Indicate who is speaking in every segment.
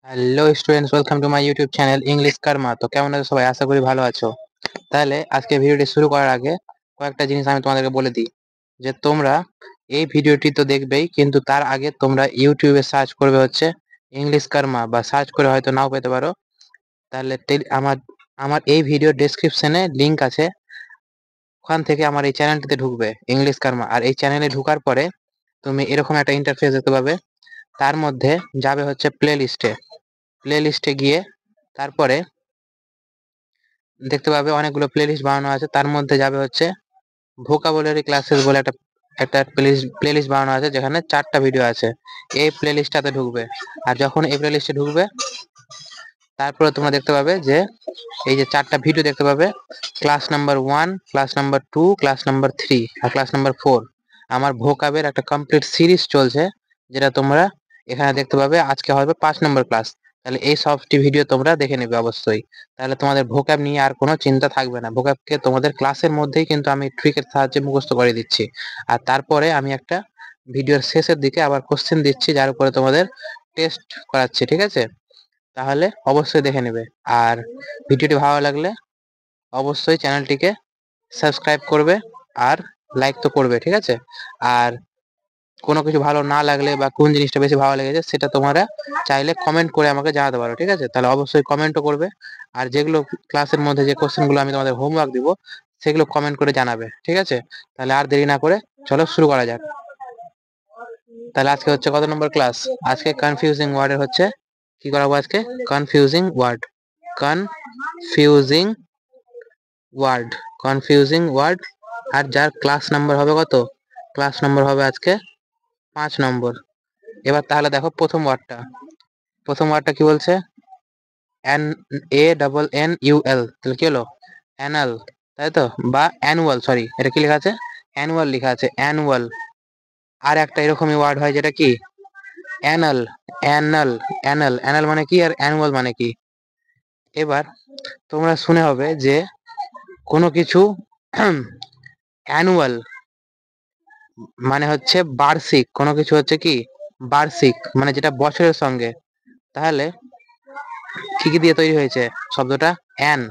Speaker 1: Hello students, welcome to my YouTube channel English Karma. তো কেমন আছো সবাই? আশা করি ভালো আছো। তাহলে আজকে ভিডিওটি শুরু করার আগে কয়েকটা জিনিস আমি তোমাদেরকে বলে দিই যে তোমরা এই ভিডিওটি তো দেখবেই, কিন্তু তার আগে তোমরা ইউটিউবে সার্চ করবে হচ্ছে ইংলিশ কার্মা, বা সার্চ করে হয়তো নাও পেতে পারো। তাহলে আমার আমার এই ভিডিও ডেসক্রিপশনে লিংক আছে, ওখান থেকে আমার এই চ্যানেলটিতে ঢুকবে ইংলিশ কার্মা। আর এই চ্যানেলে ঢোকার পরে তুমি এরকম একটা ইন্টারফেস দেখতে পাবে। তার মধ্যে যাবে হচ্ছে প্লে লিস্টে গিয়ে তারপরে দেখতে পাবে অনেকগুলো প্লেলিস্ট বানানো আছে। তার মধ্যে যাবে হচ্ছে ভোকাবুলারি ক্লাসেস বলে একটা একটা প্লেলিস্ট বানানো আছে, যেখানে 4টা ভিডিও আছে। এই প্লেলিস্টটাতে ঢুকবে। আর যখন এই প্লেলিস্টে ঢুকবে, তারপরে তোমরা দেখতে পাবে যে এই যে 4টা ভিডিও দেখতে পাবে, class number 1, class number 2, class number 3 আর ক্লাস নাম্বার 4। আমার ভোকাবের একটা কমপ্লিট সিরিজ চলছে, যেটা তোমরা এখানে দেখতে পাবে। আজকে হবে 5 নম্বর ক্লাস। তাহলে এই সবটি ভিডিও তোমরা দেখে নেবে অবশ্যই। তাহলে তোমাদের ভোকাব নিয়ে আর কোনো চিন্তা থাকবে না। ভোকাবকে তোমাদের ক্লাসের মধ্যেই কিন্তু আমি ট্রিকের সাহায্যে মুখস্থ করে দিচ্ছি। আর তারপরে আমি একটা ভিডিওর শেষের দিকে আবার কোশ্চেন দিচ্ছি, যার উপরে তোমাদের টেস্ট করাচ্ছি। ঠিক আছে? তাহলে অবশ্যই দেখে নেবে। আর ভিডিওটি ভালো লাগলে অবশ্যই চ্যানেলটিকে সাবস্ক্রাইব করবে আর লাইক তো করবে। ঠিক আছে? আর কোনো কিছু ভালো না লাগলে বা কোন জিনিসটা বেশি ভালো লেগেছে, সেটা তোমরা চাইলে কমেন্ট করে আমাকে জানাতে পারো। ঠিক আছে? তাহলে অবশ্যই কমেন্টও করবে। আর যেগুলো ক্লাসের মধ্যে যে কোশ্চেনগুলো আমি তোমাদের হোমওয়ার্ক দিব, সেগুলো কমেন্ট করে জানাবে। ঠিক আছে? তাহলে আর দেরি না করে চলো শুরু করা যাক। তাহলে আজকে হচ্ছে কত নম্বর ক্লাস? আজকে কনফিউজিং ওয়ার্ডের হচ্ছে কি করাবো আজকে? Confusing word. Confusing word confusing word. আর যার ক্লাস নাম্বার হবে কত? ক্লাস নাম্বার হবে আজকে 5 নম্বর। এবার তাহলে দেখো প্রথম ওয়ার্ডটা কি বলছে? N A double N U L. তাহলে কি হলো? অ্যানাল, তাই তো? বা অ্যানুয়াল, সরি, এটা কি লেখা আছে? অ্যানুয়াল লেখা আছে, অ্যানুয়াল। আর একটা এরকমই ওয়ার্ড হয়, যেটা কি? অ্যানাল। অ্যানাল মানে কি আর অ্যানুয়াল মানে কি? এবার তোমরা শুনে হবে যে কোনো কিছু অ্যানুয়াল মানে হচ্ছে বার্ষিক, কোনো কিছু হচ্ছে কি বার্ষিক, মানে যেটা বছরের সঙ্গে। তাহলে কি কি দিয়ে তৈরি হয়েছে শব্দটা? অ্যান।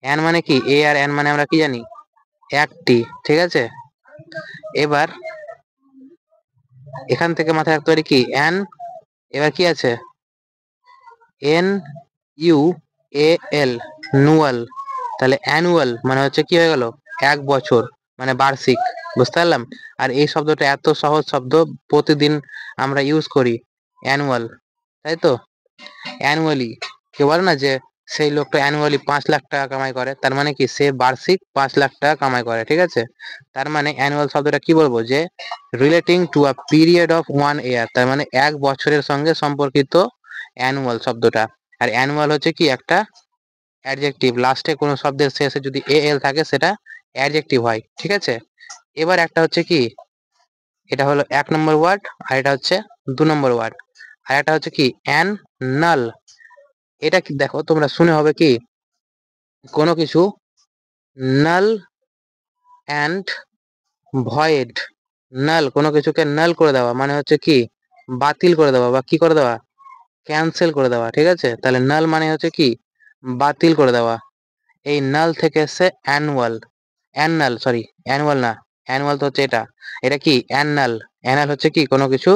Speaker 1: অ্যান মানে কি? এ আর অ্যান মানে আমরা কি জানি? একটি। ঠিক আছে? এবার এখান থেকে মাথায় রাখতে পারি কি? অ্যান। এবার কি আছে? এন ইউ এ এল, নুয়াল। তাহলে অ্যানুয়াল মানে হচ্ছে কি হয়ে গেল? এক বছর, মানে বার্ষিক। বুঝতে পারলাম? আর এই শব্দটা এত সহজ শব্দ, প্রতিদিন আমরা ইউজ করি, অ্যানুয়াল, তাই তো? অ্যানুয়ালি, কেউ বলে না যে সেই লোকটা অ্যানুয়ালি 5 লাখ টাকা কামাই করে, তার মানে কি? সে বার্ষিক 5 লাখ টাকা কামাই করে। ঠিক আছে? তার মানে অ্যানুয়াল শব্দটা কি বলবো? যে relating to a period of 1 ইয়ার, তার মানে এক বছরের সঙ্গে সম্পর্কিত অ্যানুয়াল শব্দটা। আর অ্যানুয়াল হচ্ছে কি একটা অ্যাডজেক্টিভ। লাস্টে কোনো শব্দের শেষে যদি এ এল থাকে, সেটা অ্যাডজেক্টিভ হয়। ঠিক আছে? এবার একটা হচ্ছে কি, এটা হলো 1 নম্বর ওয়ার্ড, আর এটা হচ্ছে 2 নম্বর ওয়ার্ড। আর একটা হচ্ছে কি? অ্যানাল। এটা কি দেখো, তোমরা শুনে হবে কি, কোনো কিছু নাল অ্যান্ড ভয়েড। নাল, কোনো কিছুকে নাল করে দেওয়া মানে হচ্ছে কি? বাতিল করে দেওয়া, বা কি করে দেওয়া? ক্যান্সেল করে দেওয়া। ঠিক আছে? তাহলে নাল মানে হচ্ছে কি? বাতিল করে দেওয়া। এই নাল থেকে এসছে অ্যানুয়াল। অ্যানাল, সরি, অ্যানুয়াল না। অ্যানুয়াল তো হচ্ছে এটা। এটা কি? অ্যানাল। অ্যানাল হচ্ছে কি? কোনো কিছু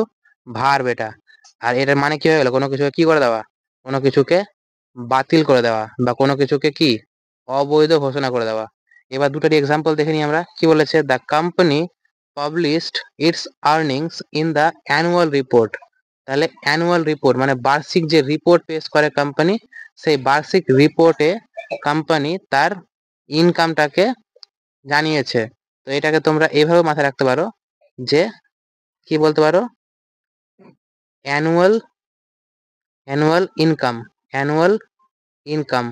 Speaker 1: ভার্ব এটা। আর এটার মানে কি হয়ে গেল? কোনো কিছুকে কি করে দেওয়া? কোনো কিছুকে বাতিল করে দেওয়া, বা কোনো কিছুকে কি? অবৈধ ঘোষণা করে দেওয়া। এবার দুটোরই এক্সাম্পল দেখে নিই আমরা। কি বলেছে? The company published it's earnings in the annual report. তাহলে অ্যানুয়াল রিপোর্ট মানে বার্ষিক যে রিপোর্ট পেশ করে কোম্পানি, সেই বার্ষিক রিপোর্টে কোম্পানি তার ইনকামটাকে জানিয়েছে। তো এটাকে তোমরা এইভাবে মাথায় রাখতে পারো যে কি বলতে পারো? Annual annual income. Annual income,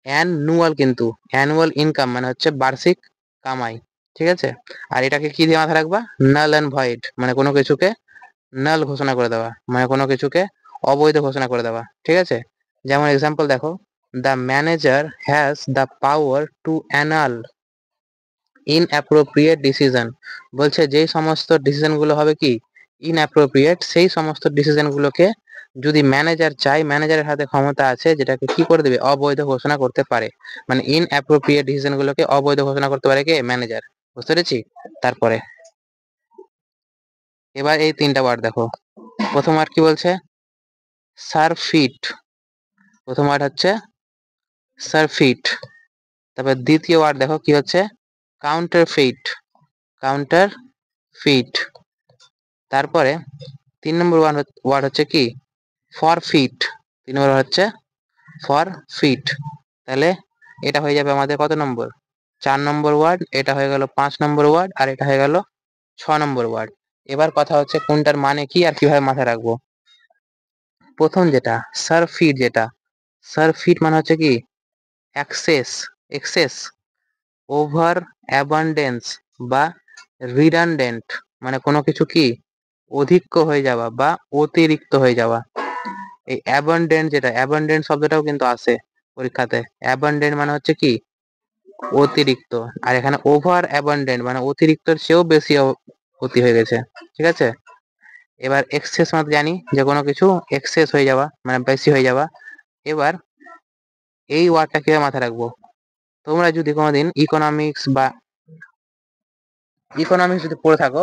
Speaker 1: annual, কিন্তু অ্যানুয়াল ইনকাম মানে হচ্ছে বার্ষিক কামাই। ঠিক আছে? আর এটাকে কি দিয়ে মাথায় রাখবা? নাল অ্যান্ড ভয়েড, মানে কোনো কিছুকে নাল ঘোষণা করে দেওয়া, মানে কোনো কিছুকে অবৈধ ঘোষণা করে দেওয়া। ঠিক আছে? যেমন এক্সাম্পল দেখো, the manager has the power to annul inappropriate decision. বলছে যেই সমস্ত ডিসিশনগুলো হবে কি ইনঅ্যাপ্রোপ্রিয়েট, সেই সমস্ত ডিসিশনগুলোকে যদি ম্যানেজার চাই, ম্যানেজারের হাতে ক্ষমতা আছে যেটাকে কি করে দেবে, অবৈধ ঘোষণা করতে পারে। মানে ইনঅ্যাপ্রোপ্রিয়েট ডিসিশন গুলোকে অবৈধ ঘোষণা করতে পারে কে, ম্যানেজার। বুঝতে পেরেছি? তারপরে এবার এই তিনটা ওয়ার্ড দেখো। প্রথম ওয়ার্ড কি বলছে, সারফিট। প্রথম ওয়ার্ড হচ্ছে সারফিট। তারপর দ্বিতীয় ওয়ার্ড দেখো কি হচ্ছে, কাউন্টারফিট। কাউন্টারফিট। তারপরে 3 নম্বর ওয়ার্ড হচ্ছে কি, ফরফিট। 3 নম্বর হচ্ছে ফরফিট। তাহলে এটা হয়ে যাবে আমাদের কত নম্বর, 4 নম্বর ওয়ার্ড। এটা হয়ে গেল 5 নম্বর ওয়ার্ড, আর এটা হয়ে গেল 6 নম্বর ওয়ার্ড। এবার কথা হচ্ছে কোনটার মানে কি আর কিভাবে মাথায় রাখবো। প্রথম যেটা সারফিট, যেটা সারফিট মানে হচ্ছে কি এক্সেস, এক্সেস, ওভার অ্যাবান্ডেন্স বা রিডান্ডেন্ট, মানে কোনো কিছু কি অধিক্য হয়ে যাওয়া বা অতিরিক্ত হয়ে যাওয়া। এই অ্যাবান্ডেন্ট, যেটা অ্যাবান্ডেন্ট শব্দটাও কিন্তু আসে পরীক্ষাতে। অ্যাবান্ডেন্ট মানে হচ্ছে কি অতিরিক্ত, আর এখানে ওভার অ্যাবান্ডেন্ট মানে অতিরিক্তর চেয়েও বেশি ক্ষতি হয়ে গেছে। ঠিক আছে? এবার এক্সেস মানে জানি যে কোনো কিছু এক্সেস হয়ে যাওয়া মানে বেশি হয়ে যাওয়া। এবার এই ওয়ার্ডটা কিভাবে মাথায় রাখবো, তোমরা যদি কোনোদিন ইকোনমিক্স যদি পড়ে থাকো,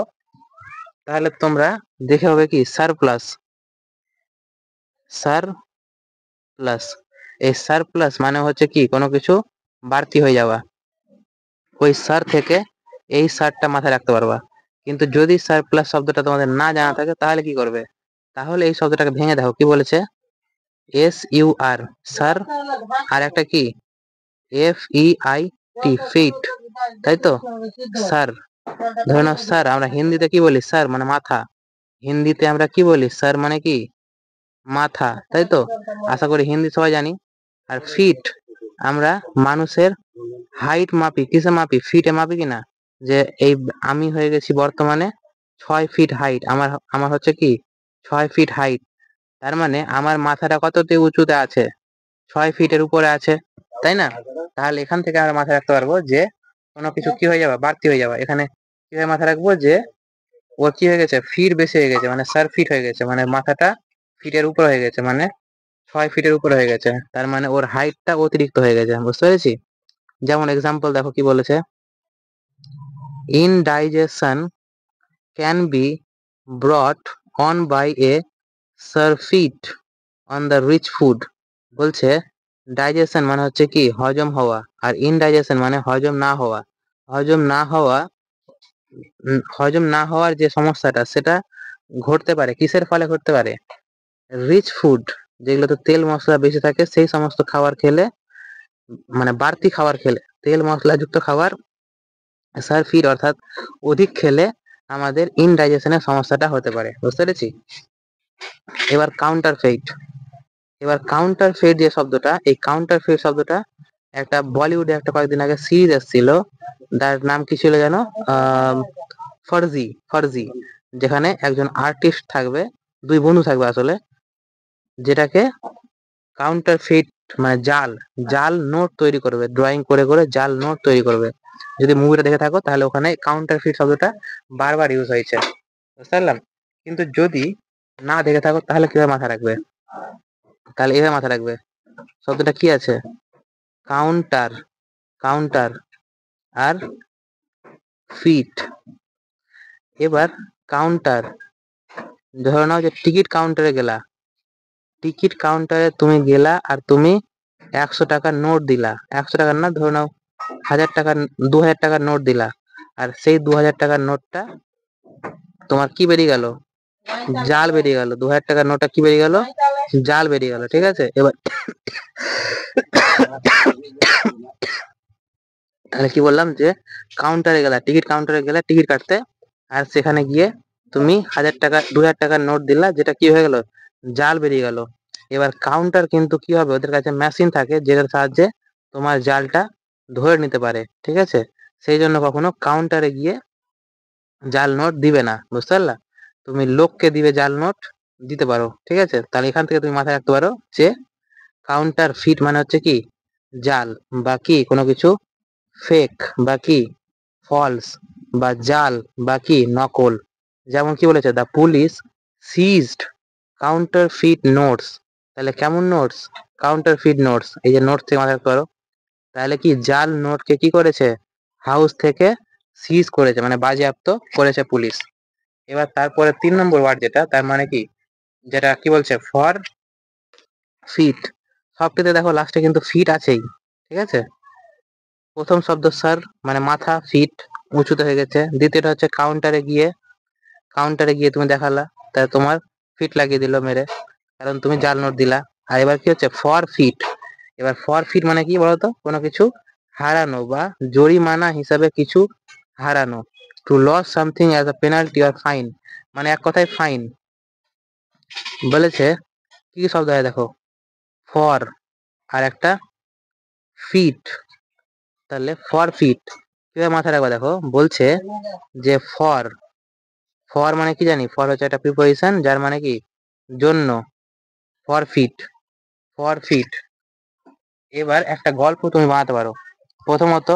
Speaker 1: তাহলে তোমরা দেখে হবে কি সারপ্লাস। সারপ্লাস, এই সারপ্লাস মানে হচ্ছে কি কোনো কিছু বাড়তি হয়ে যাওয়া। ওই সার থেকে এই সারটা মাথায় রাখতে পারবা। কিন্তু যদি সারপ্লাস শব্দটা তোমাদের না জানা থাকে তাহলে কি করবে, তাহলে এই শব্দটাকে ভেঙে দেখো কি বলেছে, SUR, সার, আর একটা কি FEIT, ফিট। তাই তো, স্যার। ধরে নাও স্যার, আমরা হিন্দিতে কি বলি, স্যার মানে মাথা। হিন্দিতে আমরা কি বলি, স্যার মানে কি মাথা, তাই তো। আশা করি হিন্দি সবাই জানি। আর ফিট, আমরা মানুষের হাইট মাপি, কিসে মাপি, ফিটে মাপি কিনা। যে এই আমি হয়ে গেছি বর্তমানে 6 ফিট হাইট, আমার আমার হচ্ছে কি 6 ফিট হাইট। তার মানে আমার মাথাটা কততে উঁচুতে আছে, 6 ফিটের উপরে আছে, তাই না। তাহলে এখান থেকে আমরা মাথায় রাখতে পারবো যে কোনো কিছু কি হয়ে যাবে, বাড়তি হয়ে যাবে। এখানে কিভাবে মাথায় রাখবো যে ওর কি হয়ে গেছে, ফিট বেশি হয়ে গেছে, মানে 4 ফিট হয়ে গেছে, মানে মাথাটা ফিটের উপর হয়ে গেছে, মানে 6 ফিটের উপর হয়ে গেছে। তার মানে ওর হাইটটা অতিরিক্ত হয়ে গেছে। বুঝতে পেরেছি? যেমন এক্সাম্পল দেখো কি বলেছে, indigestion can be brought on by a surfeit on the rich food. বলছে ডাইজেশন মানে হচ্ছে কি হজম হওয়া, আর ইনডাইজেশন মানে হজম না হওয়া। হজম না হওয়া, হজম না হওয়ার যে সমস্যাটা সেটা ঘটতে পারে কিসের ফলে ঘটতে পারে, রিচ ফুড, যেগুলোতে তেল মশলা বেশি থাকে সেই সমস্ত খাবার খেলে, মানে বাড়তি খাবার খেলে, তেল মশলা যুক্ত খাবার সারফিট অর্থাৎ অধিক খেলে আমাদের ইনডাইজেশনের সমস্যাটা হতে পারে। বুঝতে পেরেছি? এবার কাউন্টারফেইট। এবার কাউন্টারফেইট যে শব্দটা, এই কাউন্টারফেইট শব্দটা একটা বলিউডে একটা কয়েকদিন আগে সিরিজ এসেছিল, তার নাম কি ছিল জানো, ফর্জি। ফর্জি, যেখানে একজন আর্টিস্ট থাকবে, দুই বন্ধু থাকবে আসলে, যেটাকে কাউন্টারফেইট মানে জাল, জাল নোট তৈরি করবে, ড্রয়িং করে করে জাল নোট তৈরি করবে। যদি মুভিটা দেখে থাকো তাহলে ওখানে কাউন্টারফেইট শব্দটা বারবার ইউজ হয়েছে। বুঝতে পারলাম? কিন্তু যদি না দেখে থাকো তাহলে কিভাবে মাথায় রাখবে, তাহলে এভাবে মাথায় রাখবে, শব্দটা কি আছে, কাউন্টার, কাউন্টার আর ফিট। এবার কাউন্টার, ধরে নাও যে টিকিট কাউন্টারে গেলা, টিকিট কাউন্টারে তুমি গেলা আর তুমি 100 টাকার নোট দিলা, 100 টাকার না, ধরে নাও 1000 টাকার, 2000 টাকার নোট দিলা, আর সেই 2000 টাকার নোটটা তোমার কি বেরিয়ে গেল, জাল বেরিয়ে গেল। 2000 টাকার নোটটা কি বেরিয়ে গেল, জাল বেরিয়ে গেল। ঠিক আছে? এবার তাহলে কি বললাম যে কাউন্টারে গেলা, টিকিট কাউন্টারে গেলা টিকিট কাটতে, আর সেখানে গিয়ে তুমি 1000 টাকা 2000 টাকার নোট দিলা, যেটা কি হয়ে গেল, জাল বেরিয়ে গেল। এবার কাউন্টার কিন্তু কি হবে, ওদের কাছে মেশিন থাকে যেটার সাহায্যে তোমার জালটা ধরে নিতে পারে। ঠিক আছে? সেই জন্য কখনো কাউন্টারে গিয়ে জাল নোট দিবে না। বুঝতে পারলা? তুমি লোককে দিবে জাল নোট, দিতে পারো। ঠিক আছে? তাহলে এখান থেকে তুমি মাথায় রাখতে পারো যে কাউন্টার ফিট মানে হচ্ছে কি জাল, বা কি কোনো কিছু ফেক, বা কি ফলস, বা জাল, বা কি নকল। যেমন কি বলেছে, the police seized counterfeit notes, তাহলে কেমন নোটস? কাউন্টার ফিট নোটস, এই যে নোটস থেকে মাথায় রাখতে পারো। তাহলে কি জাল নোটকে কি করেছে? হাউস থেকে সিজ করেছে, মানে বাজেয়াপ্ত করেছে পুলিশ। এবার তারপরে 3 নম্বর ওয়ার্ড যেটা, তার মানে কি, যেটা কি বলছে, ফর ফিট। সবটিতে দেখো লাস্টে কিন্তু ফিট আছেই, ঠিক আছে। প্রথম শব্দ স্যার, মানে মাথা, ফিট উঁচুতে হয়ে গেছে। দ্বিতীয়টা হচ্ছে কাউন্টারে গিয়ে তুমি দেখালা, তাই তোমার ফিট লাগিয়ে দিল মেরে, কারণ তুমি জাল নোট দিলা। আর এবার কি হচ্ছে, ফর ফিট। এবার ফর ফিট মানে কি বলতো? কোনো কিছু হারানো বা জরিমানা হিসাবে কিছু হারানো। To loss something as a penalty or fine, মানে এক কথায় ফাইন। বলেছে কি কি শব্দ হয় দেখো, ফর আর একটা ফিট। তাহলে ফর ফিট কিভাবে মাথায় রাখবা দেখো, বলছে যে ফর, ফর মানে কি জানি, ফর হচ্ছে একটা প্রিপোজিশন যার মানে কি জন্য, ফর ফিট, ফর ফিট। এবার একটা গল্প তুমি বানাতে পারো। প্রথমত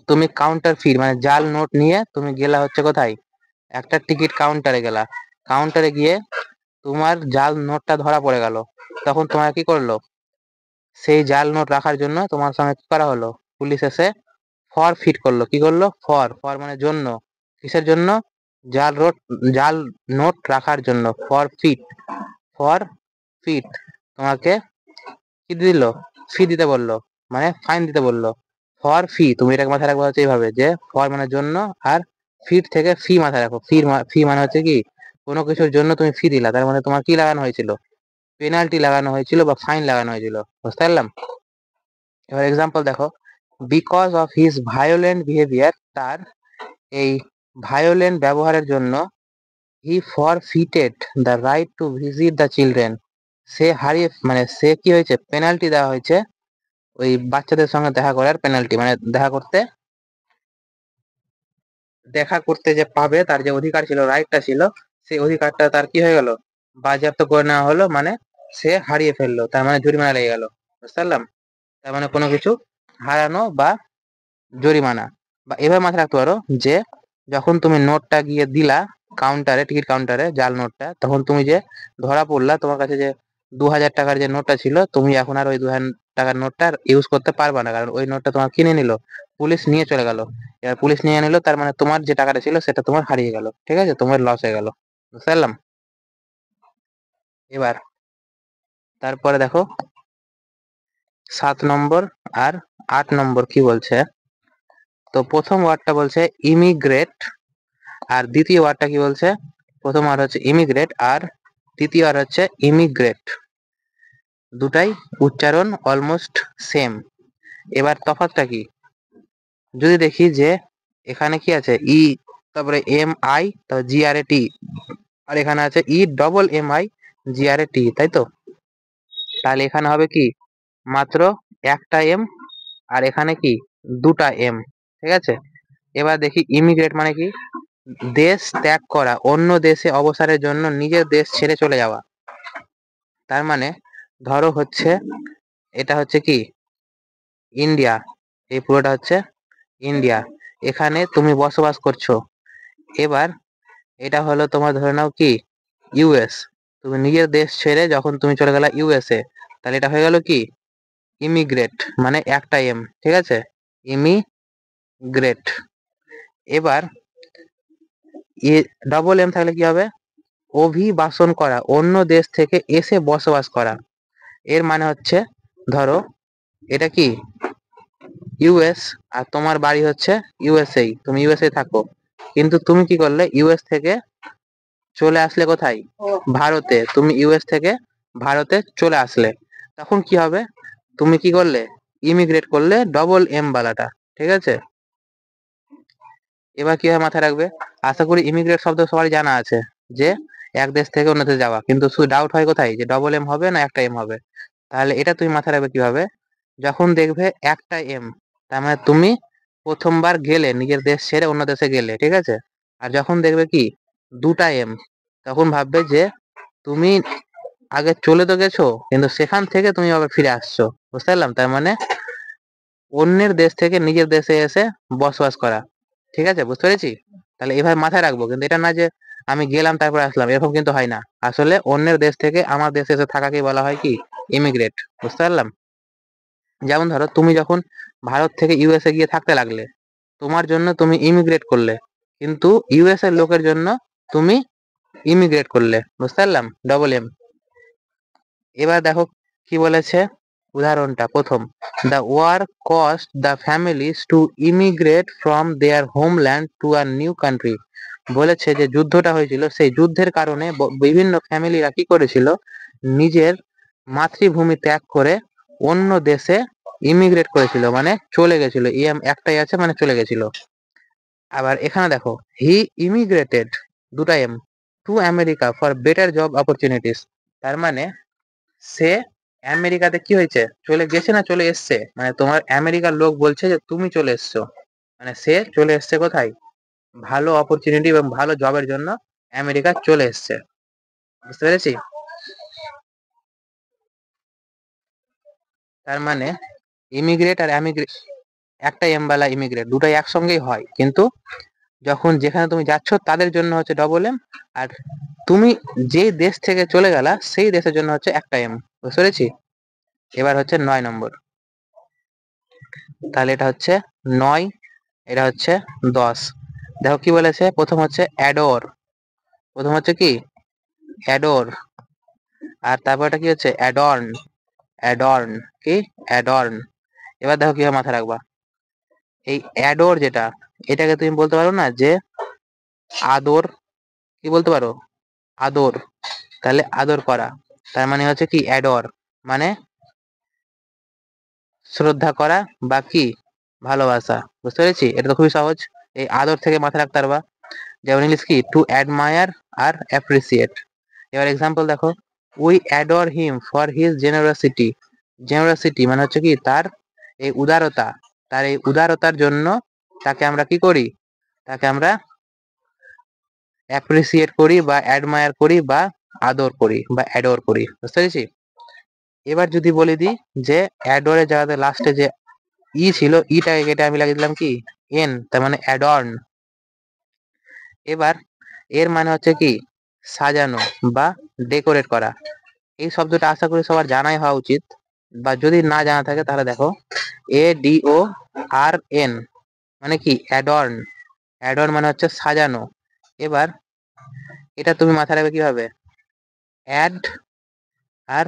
Speaker 1: তুমি কাউন্টার ফিট মানে জাল নোট নিয়ে তুমি গেলা হচ্ছে কোথায়, একটা টিকিট কাউন্টারে গেলা। কাউন্টারে গিয়ে তোমার জাল নোটটা ধরা পড়ে গেল। তখন তোমার কি করলো, সেই জাল নোট রাখার জন্য তোমার সঙ্গে কি করা হলো, পুলিশ এসে ফর ফিট করলো। কি করলো? ফর, ফর মানে জন্য। কিসের জন্য? জাল নোট রাখার জন্য, ফর ফিট, ফর ফিট। তোমাকে কি দিল? ফি দিতে বললো, মানে ফাইন দিতে বললো। ফর ফি, তুমি এটাকে মাথায় রাখবা হচ্ছে এইভাবে, যে ফর মানে জন্য, আর ফিট থেকে ফি মাথায় রাখো। ফি মানে হচ্ছে কি, কোনো কিছুর জন্য তুমি ফি দিলা, তার মানে তোমার কি লাগানো হয়েছিল, পেনাল্টি লাগানো হয়েছিল বা ফাইন লাগানো হয়েছিল। বুঝতে পারলাম? এবার এক্সাম্পল দেখো, because of his violent behaviour, তার এই ভায়োলেন্ট ব্যবহারের জন্য, he forfeited the right to visit the children, সে হারিয়ে, মানে সে কি হয়েছে, পেনাল্টি দেওয়া হয়েছে ওই বাচ্চাদের সঙ্গে দেখা করার পেনাল্টি, মানে দেখা করতে যে পাবে, তার যে অধিকার ছিল, রাইটটা ছিল, সেই অধিকারটা তার কি হয়ে গেল, বাজেয়াপ্ত করে নেওয়া হলো, মানে সে হারিয়ে ফেললো, তার মানে জরিমানা লেগে গেল। বুঝতে পারলাম? তার মানে কোনো কিছু হারানো বা জরিমানা। বা এভাবে মাথায় রাখতে পারো যে যখন তুমি নোটটা গিয়ে দিলা কাউন্টারে, টিকিট কাউন্টারে, জাল নোটটা, তখন তুমি যে ধরা পড়লা, তোমার কাছে যে 2000 টাকার যে নোটটা ছিল, তুমি এখন আর ওই 2000 টাকার নোটটা ইউজ করতে পারবা না, কারণ ওই নোটটা তোমার কিনে নিল, পুলিশ নিয়ে চলে গেল। এবার পুলিশ নিয়ে নিল, তার মানে তোমার যে টাকাটা ছিল সেটা তোমার হারিয়ে গেল, ঠিক আছে, তোমার লস হয়ে গেল। বুঝতে পারলাম? এবার তারপরে দেখো 7 নম্বর আর 8 নম্বর কি বলছে। তো প্রথম ওয়ার্ডটা বলছে ইমিগ্রেট, আর দ্বিতীয় ওয়ার্ডটা কি বলছে, প্রথম ওয়ার্ড হচ্ছে ইমিগ্রেট আর দ্বিতীয় ওয়ার্ড হচ্ছে ইমিগ্রেট। দুটাই উচ্চারণ অলমোস্ট সেম। এবার তফাৎটা কি, যদি দেখি যে এখানে কি আছে, ই, তারপরে এম আই, তারপর জি আর এ টি, আর এখানে আছে E double M I G R A T, তাই তো? তাহলে এখানে হবে কি, মাত্র একটা এম, আর এখানে কি, দুটা এম, ঠিক আছে। এবার দেখি ইমিগ্রেট মানে কি, দেশ ত্যাগ করা, অন্য দেশে অবসরের জন্য নিজের দেশ ছেড়ে চলে যাওয়া। তার মানে ধরো হচ্ছে, এটা হচ্ছে কি ইন্ডিয়া, এই পুরোটা হচ্ছে ইন্ডিয়া, এখানে তুমি বসবাস করছো। এবার এটা হলো তোমার, ধরে নাও কি ইউএস, তুমি নিজের দেশ ছেড়ে যখন তুমি চলে গেলা ইউএসএ, তাহলে এটা হয়ে গেল কি ইমিগ্রেট, মানে একটা এম, ঠিক আছে, ইমিগ্রেট। এবার ডবল এম থাকলে কি হবে, অভিবাসন করা, অন্য দেশ থেকে এসে বসবাস করা। এর মানে হচ্ছে, ধরো এটা কি ইউএস, আর তোমার বাড়ি হচ্ছে ইউএসএ, তুমি ইউএসএ থাকো, কিন্তু তুমি কি করলে, ইউএস থেকে চলে আসলে কোথায়, ভারতে। তুমি ইউএস থেকে ভারতে চলে আসলে, তখন কি হবে, তুমি কি করলে, ইমিগ্রেট করলে ডবল এম বালাটা, ঠিক আছে। এবার কিভাবে মাথায় রাখবে, আশা করি ইমিগ্রেট শব্দ সবারই জানা আছে, যে এক দেশ থেকে অন্য দেশে যাওয়া, কিন্তু শুধু ডাউট হয় কোথায়, যে ডবল এম হবে না একটা এম হবে। তাহলে এটা তুমি মাথায় রাখবে কিভাবে, যখন দেখবে একটা এম, তার মানে তুমি প্রথমবার গেলে, নিজের দেশ ছেড়ে অন্য দেশে গেলে, ঠিক আছে। আর যখন দেখবে কি দুটা এম, তখন ভাববে যে তুমি আগে চলে তো গেছো, কিন্তু সেখান থেকে তুমি আবার ফিরে আসছো। বুঝতে পারলাম? তার মানে অন্যের দেশ থেকে নিজের দেশে এসে বসবাস করা, ঠিক আছে, বুঝতে পেরেছি? তাহলে এভাবে মাথায় রাখবো, কিন্তু এটা না যে আমি গেলাম তারপর আসলাম, এরকম কিন্তু হয় না। আসলে অন্যের দেশ থেকে আমার দেশে এসে থাকাকে বলা হয় কি, ইমিগ্রেট। বুঝতে পারলাম? যেমন ধরো তুমি যখন ভারত থেকে ইউএসএ গিয়ে থাকতে লাগলে, তোমার জন্য তুমি ইমিগ্রেট করলে, কিন্তু ইউএস এর লোকের জন্য তুমি ইমিগ্রেট করলে। বুঝতে পারলাম? Double M. এবার দেখো কি বলেছে উদাহরণটা প্রথম, the war cost the families to immigrate from their homeland to a new country. বলেছে যে যুদ্ধটা হয়েছিল, সেই যুদ্ধের কারণে বিভিন্ন ফ্যামিলিরা কি করেছিল, নিজের মাতৃভূমি ত্যাগ করে অন্য দেশে ইমিগ্রেট করেছিল, মানে চলে গেছিল। ইএম একটাই আছে, মানে চলে গেছিল। আবার এখানে দেখো, হি ইমিগ্রেটেড, দুটা M, to America for better job opportunities. তার মানে সে আমেরিকাতে কি হয়েছে, চলে গেছে না চলে এসছে, মানে তোমার আমেরিকার লোক বলছে যে তুমি চলে এসছো, মানে সে চলে এসছে কোথায়, ভালো অপরচুনিটি এবং ভালো জবের জন্য আমেরিকা চলে এসছে। বুঝতে পেরেছি? তার মানে ইমিগ্রেট আর এমিগ্রেট, একটা এমবালা ইমিগ্রেট, দুটাই একসঙ্গেই হয়, কিন্তু যখন যেখানে তুমি যাচ্ছ তাদের জন্য হচ্ছে ডবল এম, আর তুমি যে দেশ থেকে চলে গেলা সেই দেশের জন্য হচ্ছে একটা এম। বুঝতে পেরেছি? এবার হচ্ছে 9 নম্বর। তাহলে এটা হচ্ছে 9, এটা হচ্ছে 10। দেখো কি বলেছে, প্রথম হচ্ছে অ্যাডোর, প্রথম হচ্ছে কি অ্যাডোর, আর তারপর এটা কি হচ্ছে অ্যাডর্ন, অ্যাডর্ন, কি অ্যাডর্ন। এবার দেখো কিভাবে মাথায় রাখবা, এই অ্যাডোর যেটা, এটাকে তুমি বলতে পারো না যে আদর, কি বলতে পারো, আদর। তাহলে আদর করা, তার মানে হচ্ছে কি অ্যাডর, মানে শ্রদ্ধা করা বা কি ভালোবাসা। বুঝতে পেরেছি? এটা তো খুবই সহজ, এই আদর থেকে মাথায় রাখতে পারবা। যেমন ইংলিশ কি, টু অ্যাডমায়ার আর অ্যাপ্রিসিয়েট। এবার এক্সাম্পল দেখো, we adore him for his generosity. Generosity মানে হচ্ছে কি তার এই উদারতা, তার এই উদারতার জন্য তাকে আমরা কি করি, তাকে আমরা অ্যাপ্রিসিয়েট করি বা অ্যাডমায়ার করি বা আদর করি বা অ্যাডোর করি। বুঝতে পেরেছি? এবার যদি বলে দিই যে অ্যাডোরের জায়গাতে লাস্টে যে ই ছিল, ইটাকে কেটে আমি লাগিয়ে দিলাম কি এন, তার মানে অ্যাডর্ন। এবার এর মানে হচ্ছে কি সাজানো বা ডেকোরেট করা। এই শব্দটা আশা করি সবার জানাই হওয়া উচিত, বা যদি না জানা থাকে তাহলে দেখো, ADORN মানে কি অ্যাডর্ন। অ্যাডর্ন মানে হচ্ছে সাজানো। এবার এটা তুমি মাথায় রাখবে কিভাবে, অ্যাড আর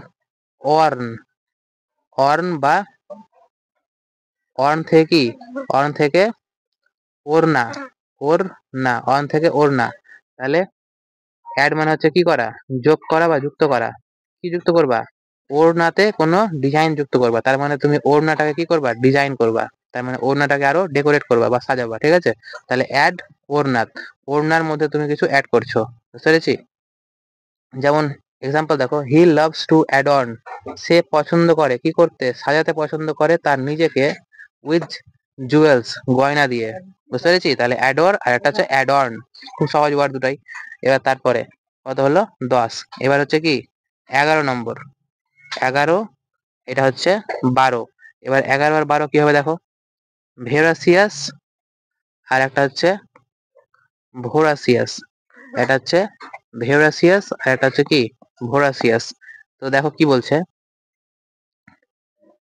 Speaker 1: অর্ন, অর্ন বা অর্ন থেকে কি, অর্ন থেকে ওড়না, ওড়না, অর্ন থেকে ওড়না। তাহলে অ্যাড মানে হচ্ছে কি করা, যোগ করা বা যুক্ত করা। কি যুক্ত করবা, ওড়নাতে কোনো ডিজাইন যুক্ত করবা, তার মানে তুমি ওড়নাটাকে কি করবা, ডিজাইন করবা, তার মানে ওড়নাটাকে আরো ডেকোরেট করবা বা সাজাবা। ঠিক আছে? তাহলে অ্যাড ওড়নাত, ওড়নার মধ্যে তুমি কিছু অ্যাড করছো। বুঝতে পেরেছি? যেমন এক্সাম্পল দেখো, হি লাভস টু অ্যাডর্ন, সে পছন্দ করে কি করতে, সাজাতে পছন্দ করে তার নিজেকে উইথ জুয়েলস, গয়না দিয়ে। বুঝতে পেরেছি? তাহলে অ্যাডোর আর একটা হচ্ছে অ্যাডর্ন, খুব সহজ ওয়ার্ড দুটাই। এবার তারপরে কত হলো, 10। এবার হচ্ছে কি 11 নম্বর, 11, এটা হচ্ছে 12। এবার 11 আর 12 কি হবে দেখো, ভেরাসিয়াস আর একটা হচ্ছে ভোরাসিয়াস। এটা হচ্ছে ভেরাসিয়াস আর একটা হচ্ছে কি ভোরাসিয়াস। তো দেখো কি বলছে,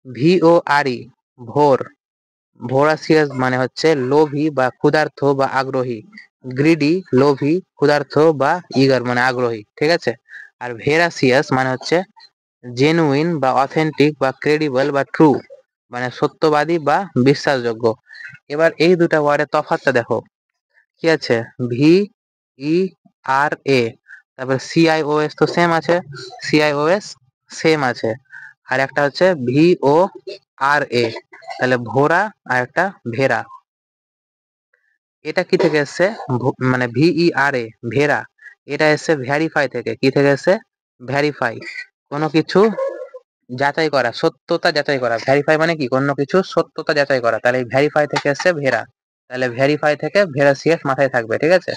Speaker 1: VORE, ভোর, ভোরাসিয়াস মানে হচ্ছে লোভী বা ক্ষুধার্ত বা আগ্রহী, গ্রিডি লোভী, ক্ষুধার্ত বা ইগার মানে আগ্রহী। ঠিক আছে? আর ভেরাসিয়াস মানে হচ্ছে জেনুইন বা অথেন্টিক বা ক্রেডিবল বা ট্রু, মানে সত্যবাদী বা বিশ্বাসযোগ্য। এবার এই দুটা ওয়ার্ডের তফাৎটা দেখো, কি আছে, VERA, তারপর CIOS তো সেম আছে, CIOS সেম আছে, আর একটা হচ্ছে VORA, তাহলে ভোরা আর একটা ভেরা। এটা কি থেকে এসছে, মানে VERA, ভেরা, এটা এসছে ভ্যারিফাই থেকে। কি থেকে এসছে, ভ্যারিফাই, কোনো কিছু যাচাই করা, সত্যতা যাচাই করা। ভেরিফাই মানে কি, কোনো কিছু সত্যতা যাচাই করা। তাহলে এই ভেরিফাই থেকে এসছে ভেরা, তাহলে ভেরিফাই থেকে ভেরাসিয়াস মাথায় থাকবে। ঠিক আছে?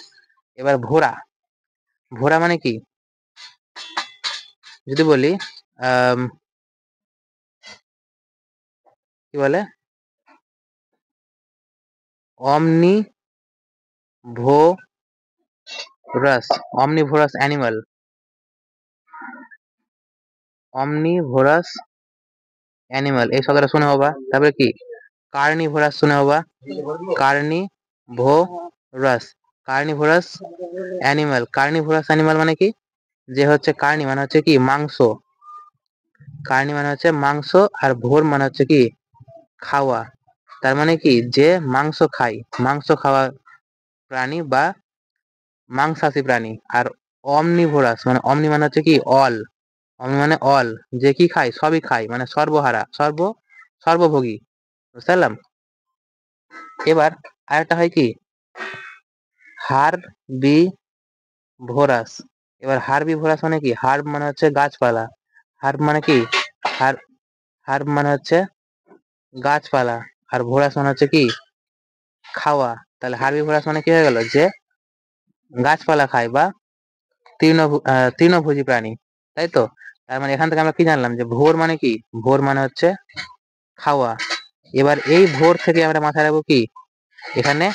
Speaker 1: এবার ভোরা, ভোরা মানে কি, যদি বলি আহ কি বলে, অমনি ভো রাস, অমনিভোরাস অ্যানিমাল, অমনিভোরাস অ্যানিমাল এই শব্দটা শুনে হবা। তারপরে কি কার্নিভোরাস শুনে হবা, carnivorous, carnivorous animal, carnivorous animal মানে কি, যে হচ্ছে কার্নি মানে হচ্ছে কি মাংস, কার্নি মানে হচ্ছে মাংস, আর ভোর মানে হচ্ছে কি খাওয়া, তার মানে কি যে মাংস খায়, মাংস খাওয়া প্রাণী বা মাংসাশী প্রাণী। আর অমনিভোরাস মানে অমনি মানে হচ্ছে কি অল, অমনি মানে অল, যে কি খায় সবই খায় মানে সর্বহারা, সর্বভোগী, বুঝতে পারলাম। এবার আরেকটা হয় কি হার বি ভোরাস। এবার হার বি ভোরাস মানে কি, হার্ব মানে হচ্ছে গাছপালা, হার্ব মানে কি হার, হার্ব মানে হচ্ছে গাছপালা, আর ভোরাস মানে হচ্ছে কি খাওয়া। তাহলে হার্বিভোরাস মানে কি হয়ে গেল, যে গাছপালা খায় বা তৃণভোজী প্রাণী, তাই তো। তার মানে এখান থেকে আমরা কি জানলাম, যে ভোর মানে কি, ভোর মানে হচ্ছে খাওয়া। এবার এই ভোর থেকে আমরা মাথায় রাখবো কি এখানে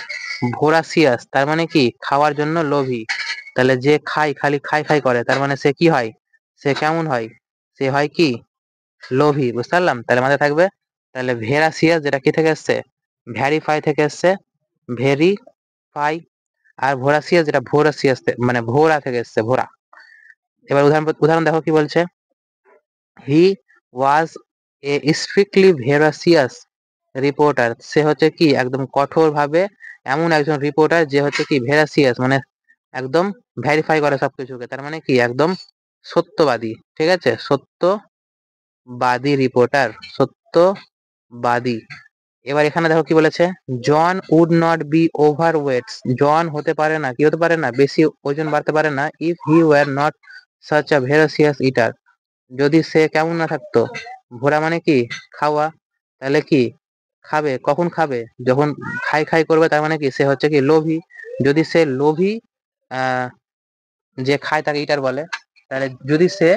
Speaker 1: ভোরাসিয়াস, তার মানে কি খাওয়ার জন্য লোভী। তাহলে যে খাই খালি খাই খাই করে, তার মানে সে কি হয়, সে কেমন হয়, সে হয় কি লোভী, বুঝতে পারলাম। তাহলে মাথায় থাকবে। তাহলে ভেরাসিয়াস যেটা কি থেকে এসছে, ভ্যারিফাই থেকে এসছে, ভেরিফাই। আর ভোরাসিয়াস যেটা ভোরাসিয়াস মানে ভোরা থেকে এসছে, ভোরা। এবার উদাহরণ উদাহরণ দেখো কি বলছে, হি ওয়াজ এ স্ট্রিক্টলি ভেরাসিয়াস রিপোর্টার, সে হচ্ছে কি একদম কঠোর ভাবে এমন একজন রিপোর্টার যে হচ্ছে কি ভেরাসিয়াস মানে একদম ভেরিফাই করে সবকিছুকে, তার মানে কি একদম সত্যবাদী, ঠিক আছে, সত্যবাদী রিপোর্টার, সত্যবাদী। এবার এখানে দেখো কি বলেছে, John would not be overweight, John হতে পারে না, কি হতে পারে না, বেশি ওজন বাড়তে পারে না, if he were not such a voracious eater, যদি সে কেমন না থাকতো, ভোরা মানে কি খাওয়া, তাহলে কি খাবে, কখন খাবে, যখন খাই খাই করবে, তার মানে কি সে হচ্ছে কি লোভী, যদি সে লোভী আহ যে খায় তাকে ইটার বলে, তাহলে যদি সে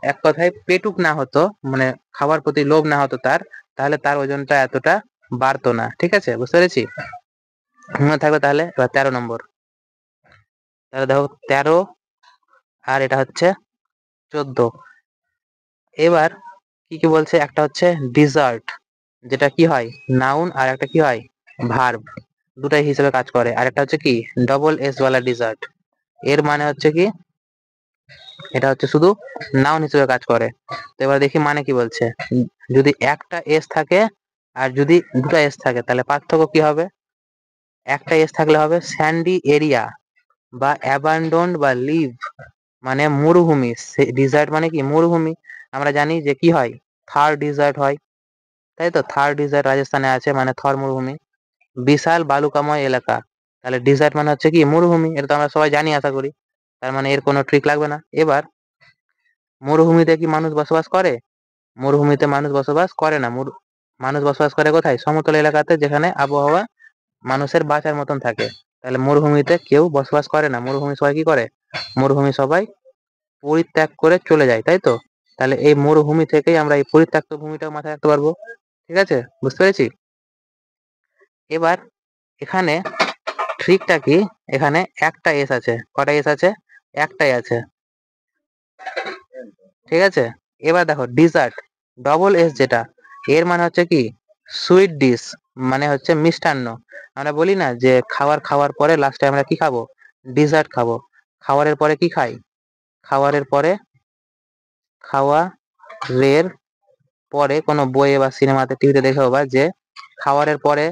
Speaker 1: এক কথায় পেটুক না হতো, মানে খাবার প্রতি লোভ না হতো তার, তাহলে তার ওজনটা এতটা বাড়তো না, ঠিক আছে, বুঝতে পেরেছি। মনে থাকবে তাহলে। এবার 13 নম্বর, তাহলে দেখো 13 আর এটা হচ্ছে 14। এবার কি কি বলছে, একটা হচ্ছে ডিজার্ট, যেটা কি হয় নাউন, আর একটা কি হয় ভার্ব, দুটাই হিসেবে কাজ করে। আর একটা হচ্ছে কি ডবল এস ওয়ালা ডিজার্ট, এর মানে হচ্ছে কি এটা হচ্ছে শুধু নাউন হিসেবে কাজ করে। তো এবার দেখি মানে কি বলছে, যদি একটা এস থাকে আর যদি দুটা এস থাকে, তাহলে পার্থক্য কি হবে। একটা এস থাকলে হবে স্যান্ডি এরিয়া বা অ্যাবান্ডন্ড বা লিভ, মানে মরুভূমি, ডিজার্ট মানে কি মরুভূমি। আমরা জানি যে কি হয় থার ডিজার্ট হয়, তাই তো, থার ডিজার্ট রাজস্থানে আছে মানে থর মরুভূমি। বিশাল বালুকাময় এলাকা, তাহলে ডিজার্ট মানে হচ্ছে কি মরুভূমি, এটা তো আমরা সবাই জানি আশা করি, তার মানে এর কোনো ট্রিক লাগবে না। এবার মরুভূমিতে কি মানুষ বসবাস করে, মরুভূমিতে মানুষ বসবাস করে না, মানুষ বসবাস করে কোথায়, সমতল এলাকাতে, যেখানে আবহাওয়া মানুষের বাঁচার মতন থাকে। তাহলে মরুভূমিতে কেউ বসবাস করে না, মরুভূমি সবাই কি করে, মরুভূমি সবাই পরিত্যাগ করে চলে যায়, তাই তো। তাহলে এই মরুভূমি থেকেই আমরা এই পরিত্যক্ত ভূমিটাও মাথায় রাখতে পারবো, ঠিক আছে, বুঝতে পেরেছি। এবার এখানে ট্রিকটা কি, এখানে একটা এস আছে, কটা এস আছে, একটাই আছে, ঠিক আছে। এবার দেখো ডিজার্ট, ডবল এস যেটা, এর মানে হচ্ছে কি সুইট ডিশ, মানে হচ্ছে মিষ্টান্ন। আমরা বলি না যে খাওয়ার পরে লাস্টে আমরা কি খাবো, ডিজার্ট খাবো। খাওয়ারের পরে কি খাই, খাওয়ারের পরে, খাওয়ারের পরে কোনো বইয়ে বা সিনেমাতে টিভিতে দেখে বা যে খাওয়ারের পরে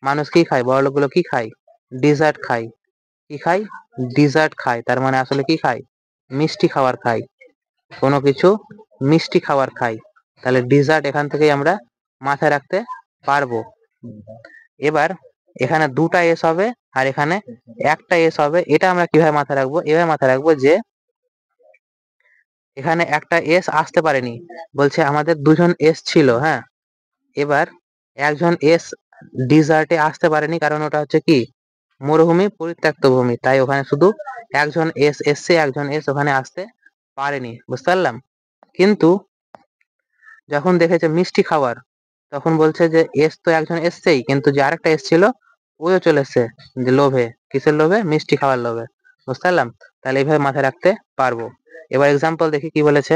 Speaker 1: মানুষ কি খায়, বড় লোকগুলো কি খায়, ডিজার্ট খায়, কি খায়, ডিজার্ট খায়, তার মানে আসলে কি খায়, মিষ্টি খাবার খায়, কোনো কিছু মিষ্টি খাবার খাই। তাহলে ডিজার্ট এখান থেকেই আমরা মাথায় রাখতে পারবো। এবার এখানে দুটা এস হবে আর এখানে একটা এস হবে, এটা আমরা কিভাবে মাথায় রাখবো, এভাবে মাথায় রাখবো যে এখানে একটা এস আসতে পারেনি, বলছে আমাদের দুজন এস ছিল, হ্যাঁ। এবার একজন এস ডিজার্টে আসতে পারেনি, কারণ ওটা হচ্ছে কি মরুভূমি, পরিত্যক্ত ভূমি, তাই ওখানে শুধু একজন এস এসছে, একজন এস ওখানে আসতে পারেনি, বুঝতে পারলাম। কিন্তু যখন দেখেছে মিষ্টি খাবার, তখন বলছে যে এস তো একজন এসছেই, কিন্তু যে আরেকটা এস ছিল ওইও চলে এসছে, যে লোভে, কিসের লোভে, মিষ্টি খাওয়ার লোভে। বুঝতে পারলাম? তাহলে এইভাবে মাথায় রাখতে পারবো। এবার এক্সাম্পল দেখি কি বলেছে।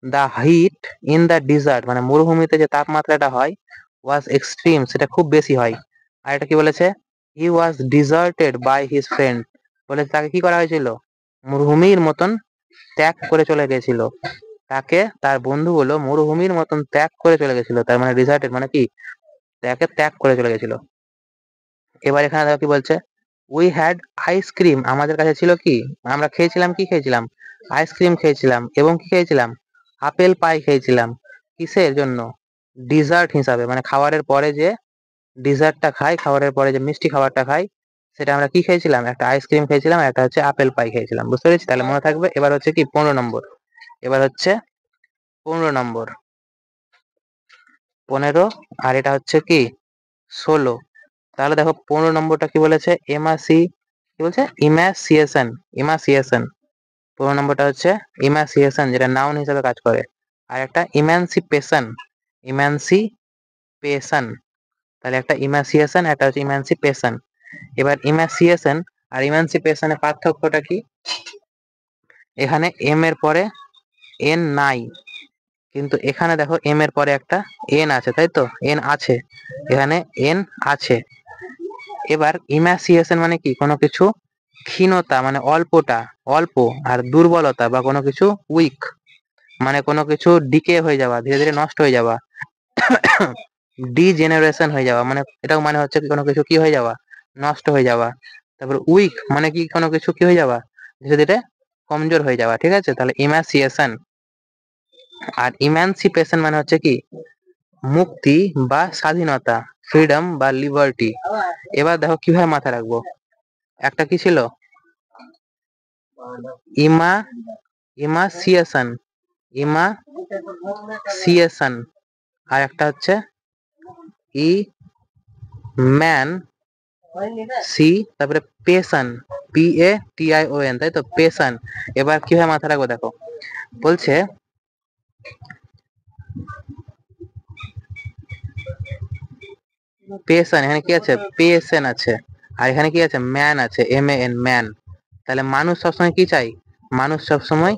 Speaker 1: The heat in the desert, মানে মরুভূমিতে যে তাপমাত্রাটা হয়, ওয়াজ এক্সট্রিম, সেটা খুব বেশি হয়। আর এটা কি বলেছে, হি ওয়াজ ডিজার্টেড বাই হিজ ফ্রেন্ড, বলে তাকে কি করা হয়েছিল, মরুভূমির মতন ত্যাগ করে চলে গেছিল। তাকে তার বন্ধুগুলো মরুভূমির মতন ত্যাগ করে চলে গেছিল, তার মানে ডিজার্টেড মানে কি, তাকে ত্যাগ করে চলে গেছিল। এবার এখানে দেখো কি বলছে, উই হ্যাড আইসক্রিম, আমাদের কাছে ছিল কি, আমরা খেয়েছিলাম, কি খেয়েছিলাম, আইসক্রিম খেয়েছিলাম, এবং কি খেয়েছিলাম, আপেল পাই খেয়েছিলাম। কিসের জন্য, ডিজার্ট হিসাবে, মানে খাবারের পরে যে ডিজার্টটা খাই, খাবারের পরে যে মিষ্টি খাবারটা খাই, সেটা আমরা কি খেয়েছিলাম, একটা আইসক্রিম খেয়েছিলাম, একটা হচ্ছে আপেল পাই খেয়েছিলাম। বুঝতে পেরেছি? তাহলে মনে থাকবে। এবার হচ্ছে কি 15 নম্বর, এবার হচ্ছে 15 নম্বর, 15, আর এটা হচ্ছে কি 16। তাহলে দেখো 15 নম্বরটা কি বলেছে, কি বলছে, ইমাসিয়েশন, ইমাসিয়েশন। 15 নম্বরটা হচ্ছে ইমাসিয়েশন, যেটা নাউন হিসেবে কাজ করে। আর একটা ইমানসিপেশন, ইমানসিপেশন। তাহলে একটা ইমাসিয়েশন, একটা হচ্ছে ইমানসিপেশন। এবার ইমাসিয়েশন আর ইমানসিপেশনের পার্থক্যটা কি, এখানে এম এর পরে এন নাই, কিন্তু এখানে দেখো এম এর পরে একটা এন আছে, তাই তো, এন আছে, এখানে এন আছে। এবার ইমাসিয়েশন মানে কি, কোনো কিছু ক্ষীণতা, মানে অল্পটা, অল্প, আর দুর্বলতা বা কোনো কিছু উইক, মানে কোনো কিছু ডিকে হয়ে যাওয়া, ধীরে ধীরে নষ্ট হয়ে যাওয়া, ডিজেনারেশন হয়ে যাওয়া, মানে এটাও মানে হচ্ছে কি কোনো কিছু কি হয়ে যাওয়া, নষ্ট হয়ে যাওয়া। তারপর উইক মানে কি, কোনো কিছু কি হয়ে যাওয়া, ধীরে ধীরে কমজোর হয়ে যাওয়া। ঠিক আছে? তাহলে ইমাসিয়েশন। আর ইমানসিপেশন মানে হচ্ছে কি, মুক্তি বা স্বাধীনতা, ফ্রিডম বা লিবার্টি। এবার দেখো কিভাবে মাথায় রাখবো, একটা কি ছিল, ইমা ইমাসিয়েশন, ইমাসিয়েশন, আর একটা হচ্ছে ই ম্যান সি, তারপরে পেশন, PATION, তাই তো, পেশন। এবার কিভাবে মাথা রাখবো দেখো, বলছে পেশন, এখানে কি আছে, পেশন আছে, আর এখানে কি আছে, ম্যান আছে, MAN, ম্যান। তাহলে মানুষ সবসময় কি চাই, মানুষ সবসময়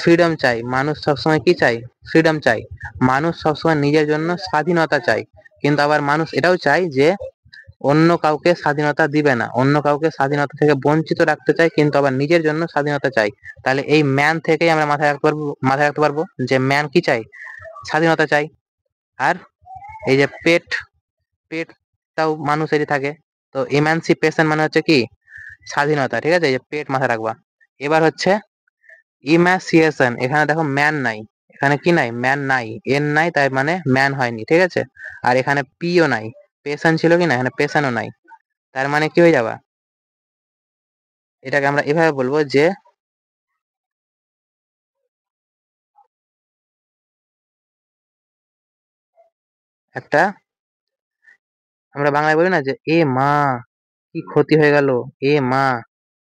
Speaker 1: ফ্রিডম চাই, মানুষ সবসময় কি চাই, ফ্রিডম চাই। মানুষ সবসময় নিজের জন্য স্বাধীনতা চাই, কিন্তু আবার মানুষ এটাও চাই যে অন্য কাউকে স্বাধীনতা দিবে না, অন্য কাউকে স্বাধীনতা থেকে বঞ্চিত রাখতে চাই, কিন্তু আবার নিজের জন্য স্বাধীনতা চাই। তাহলে এই ম্যান থেকেই আমরা মাথায় রাখতে পারবো যে ম্যান কি চাই, স্বাধীনতা চাই। আর এই যে পেটটাও মানুষেরই থাকে। তো ইমানসিপেশন মানে হচ্ছে কি, স্বাধীনতা। ঠিক আছে? এই যে পেট মাথায় রাখবা। এবার হচ্ছে ইমাসিয়েশন, এখানে দেখো ম্যান নাই, এখানে কি নাই, ম্যান নাই, এন নাই, তাই মানে ম্যান হয়নি। ঠিক আছে? আর এখানে পিও নাই, পেশন ছিল কি না, এখানে পেশনও নাই। তার মানে কি হয়ে যাবা, এটাকে আমরা এভাবে বলবো যে একটা, আমরা বাংলায় বলি না যে এ মা কি ক্ষতি হয়ে গেল, এ মা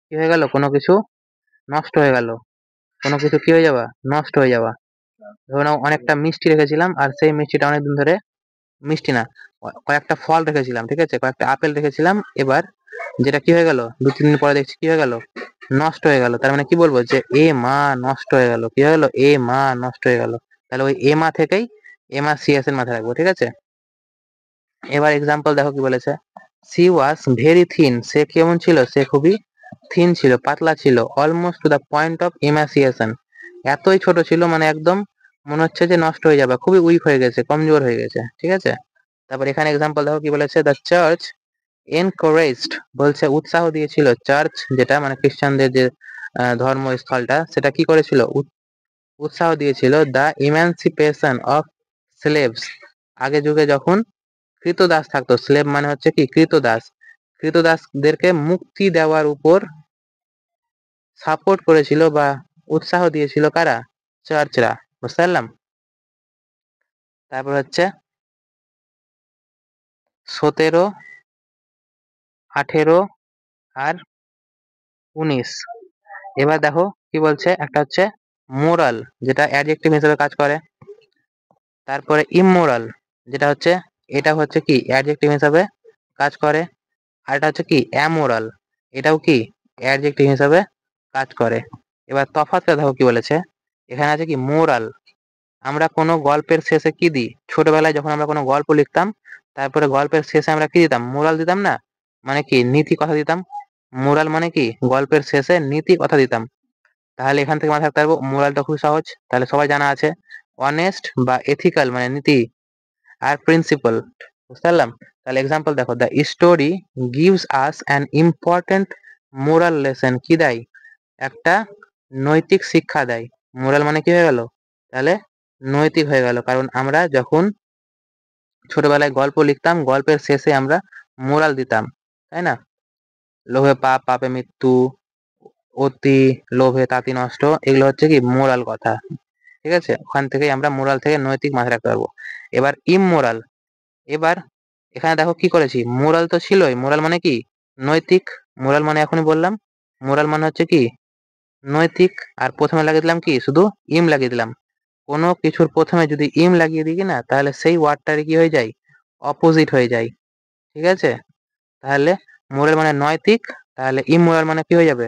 Speaker 1: কি হয়ে গেল, কোনো কিছু নষ্ট হয়ে গেল, কোনো কিছু কি হয়ে যাওয়া, নষ্ট হয়ে যাওয়া। ধরো নাও অনেকটা মিষ্টি রেখেছিলাম, আর সেই মিষ্টিটা অনেকদিন ধরে, মিষ্টি না, কয়েকটা ফল রেখেছিলাম, ঠিক আছে, কয়েকটা আপেল রেখেছিলাম, এবার যেটা কি হয়ে গেল, 2-3 দিন পরে দেখছি কি হয়ে গেল, নষ্ট হয়ে গেল। তার মানে কি বলবো, যে এ মা নষ্ট হয়ে গেল, কি হয়ে গেল, এ মা নষ্ট হয়ে গেল। তাহলে ওই এ মা থেকেই এমাসিয়েশন মাথায় রাখবো। ঠিক আছে? এবার এক্সাম্পল দেখো কি বলেছে, সি ওয়াজ ভেরি থিন, সে কেমন ছিল, সে খুবই থিন ছিল, পাতলা ছিল, almost to the point of emaciation, এতই ছোট ছিল মানে একদম মনে হচ্ছে যে নষ্ট হয়ে যাবে, খুবই উইক হয়ে গেছে, কমজোর হয়ে গেছে। ঠিক আছে? তারপর এখানে এক্সাম্পল দেখো কি বলেছে, দ্য চার্চ এনকারেজড, বলছে উৎসাহ দিয়েছিল, চার্চ যেটা মানে খ্রিস্টানদের যে ধর্মস্থলটা, সেটা কি করেছিল, উৎসাহ দিয়েছিল দ্য ইমানসিপেশন অফ স্লেভস, আগে যুগে যখন কৃতদাস থাকতো, স্লেভ মানে হচ্ছে কি, কৃতদাস, কৃতদাসদেরকে মুক্তি দেওয়ার উপর সাপোর্ট করেছিল বা উৎসাহ দিয়েছিল কারা, চার্চরা। বুঝতে পারলাম? তারপর হচ্ছে 17, 18 আর 19। এবার দেখো কি বলছে, একটা হচ্ছে মোরাল, যেটা অ্যাডজেক্টিভ হিসেবে কাজ করে, তারপরে ইমোরাল, যেটা হচ্ছে, এটা হচ্ছে কি অ্যাডজেক্টিভ হিসেবে কাজ করে, আর এটা হচ্ছে কি অ্যামোরাল, এটাও কি অ্যাডজেক্টিভ হিসাবে কাজ করে। এবার তফাৎটা দেখো কি বলেছে, এখানে আছে কি মোরাল। আমরা কোনো গল্পের শেষে কি দিই, ছোটবেলায় যখন আমরা কোনো গল্প লিখতাম তারপরে গল্পের শেষে আমরা কি দিতাম, মোরাল দিতাম না, মানে কি নীতি কথা দিতাম। মোরাল মানে কি গল্পের শেষে নীতি কথা দিতাম। তাহলে এখান থেকে মাথায় রাখতে পারবো মোরালটা খুব সহজ, তাহলে সবাই জানা আছে। অনেস্ট বা এথিক্যাল মানে নীতি, আর প্রিন্সিপাল, বুঝতে পারলাম। তাহলে এক্সাম্পল দেখো, the story gives us an important moral lesson, কি দেয়, একটা নৈতিক শিক্ষা দেয়। মোরাল মানে কি হয়ে গেল, তাহলে নৈতিক হয়ে গেল, কারণ আমরা যখন ছোটবেলায় গল্প লিখতাম গল্পের শেষে আমরা মোরাল দিতাম, তাই না। লোভে পাপ, পাপে মৃত্যু, অতি লোভে তাঁতি নষ্ট, এগুলো হচ্ছে কি মোরাল কথা। ঠিক আছে, ওখান থেকেই আমরা মোরাল থেকে নৈতিক মাথায় রাখতে পারবো। এবার ইমোরাল, এবার এখানে দেখো কি করেছি, মোরাল তো ছিলই, মোরাল মানে কি নৈতিক। মোরাল মানে এখনই বললাম, মোরাল মানে হচ্ছে কি নৈতিক। আর প্রথমে লাগিয়ে দিলাম কি, শুধু ইম লাগিয়ে দিলাম। কোনো কিছুর প্রথমে যদি ইম লাগিয়ে দিই না, তাহলে সেই ওয়ার্ডটার কি হয়ে যায়, অপোজিট হয়ে যায়। ঠিক আছে, তাহলে মোরাল মানে নৈতিক, তাহলে ইমোরাল মানে কি হয়ে যাবে,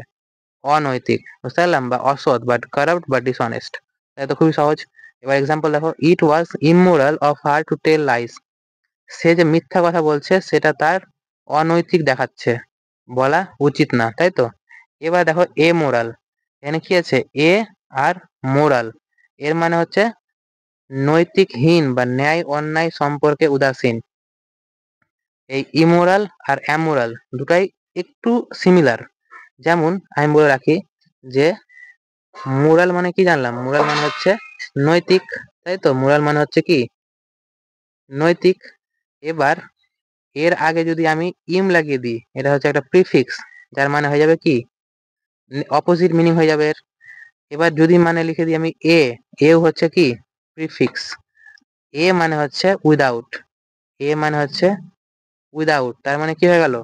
Speaker 1: অনৈতিক, বুঝতে পারলাম, বা অসৎ বা কারাপ্ট বা ডিসঅনেস্ট। তাই তো খুবই সহজ। এবার এক্সাম্পল দেখো, it was immoral of her to tell lies, সে যে মিথ্যা কথা বলছে সেটা তার অনৈতিক দেখাচ্ছে, বলা উচিত না, তাই তো। এবার দেখো এ মোরাল, এখানে কি আছে, এ আর মোরাল, এর মানে হচ্ছে নৈতিকহীন বা ন্যায় অন্যায় সম্পর্কে উদাসীন। এই ইমোরাল আর অ্যামোরাল দুটাই একটু সিমিলার। যেমন আমি বলে রাখি যে মোরাল মানে কি জানলাম, মোরাল মানে হচ্ছে নৈতিক, তাই তো, মোরাল মানে হচ্ছে কি নৈতিক। এবার এর আগে যদি আমি ইম লাগিয়ে দিই, এটা হচ্ছে একটা প্রিফিক্স, যার মানে হয়ে যাবে কি অপোজিট মিনিং হয়ে যাবে এর। এবার যদি মানে লিখে দিই আমি এ, এও হচ্ছে কি প্রিফিক্স। এ মানে হচ্ছে উইদাউট, এ মানে হচ্ছে উইদাউট, তার মানে কি হয়ে গেল,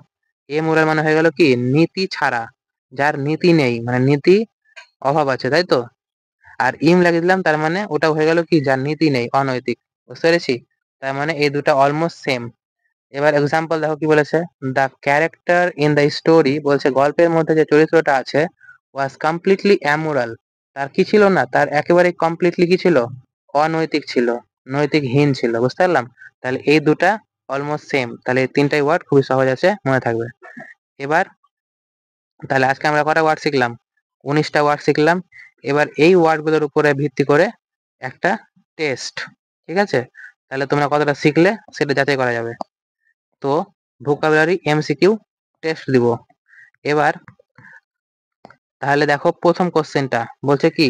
Speaker 1: এ মোরাল মানে হয়ে গেল কি নীতি ছাড়া, যার নীতি নেই, মানে নীতি অভাব আছে, তাই তো। আর ইম লাগিয়ে দিলাম, তার মানে ওটা হয়ে গেল কি যার নীতি নেই, অনৈতিক, বুঝতে পেরেছি। তার মানে এই দুটা অলমোস্ট সেম। এবার এক্সাম্পল দেখো কি বলেছে, the character in the story, বলছে গল্পের মধ্যে যে চরিত্রটা আছে ওয়াজ কমপ্লিটলি অ্যামোরাল, তার কি ছিল না, তার একেবারে কমপ্লিটলি কি ছিল, অনৈতিক ছিল, নৈতিকহীন ছিল, বুঝতে পারলাম। তাহলে এই দুটা অলমোস্ট সেম, তাহলে এই তিনটাই ওয়ার্ড খুবই সহজ আছে, মনে থাকবে। এবার তাহলে আজকে আমরা কটা ওয়ার্ড শিখলাম, 19টা ওয়ার্ড শিখলাম। এবার এই ওয়ার্ডগুলোর উপরে ভিত্তি করে একটা টেস্ট, ঠিক আছে। তাহলে তোমরা কতটা শিখলে সেটা যাচাই করা যাবে। তো ভোকাবুলারি এমসিকিউ টেস্ট দিব এবার। তাহলে দেখো প্রথম কোশ্চেনটা বলছে কি,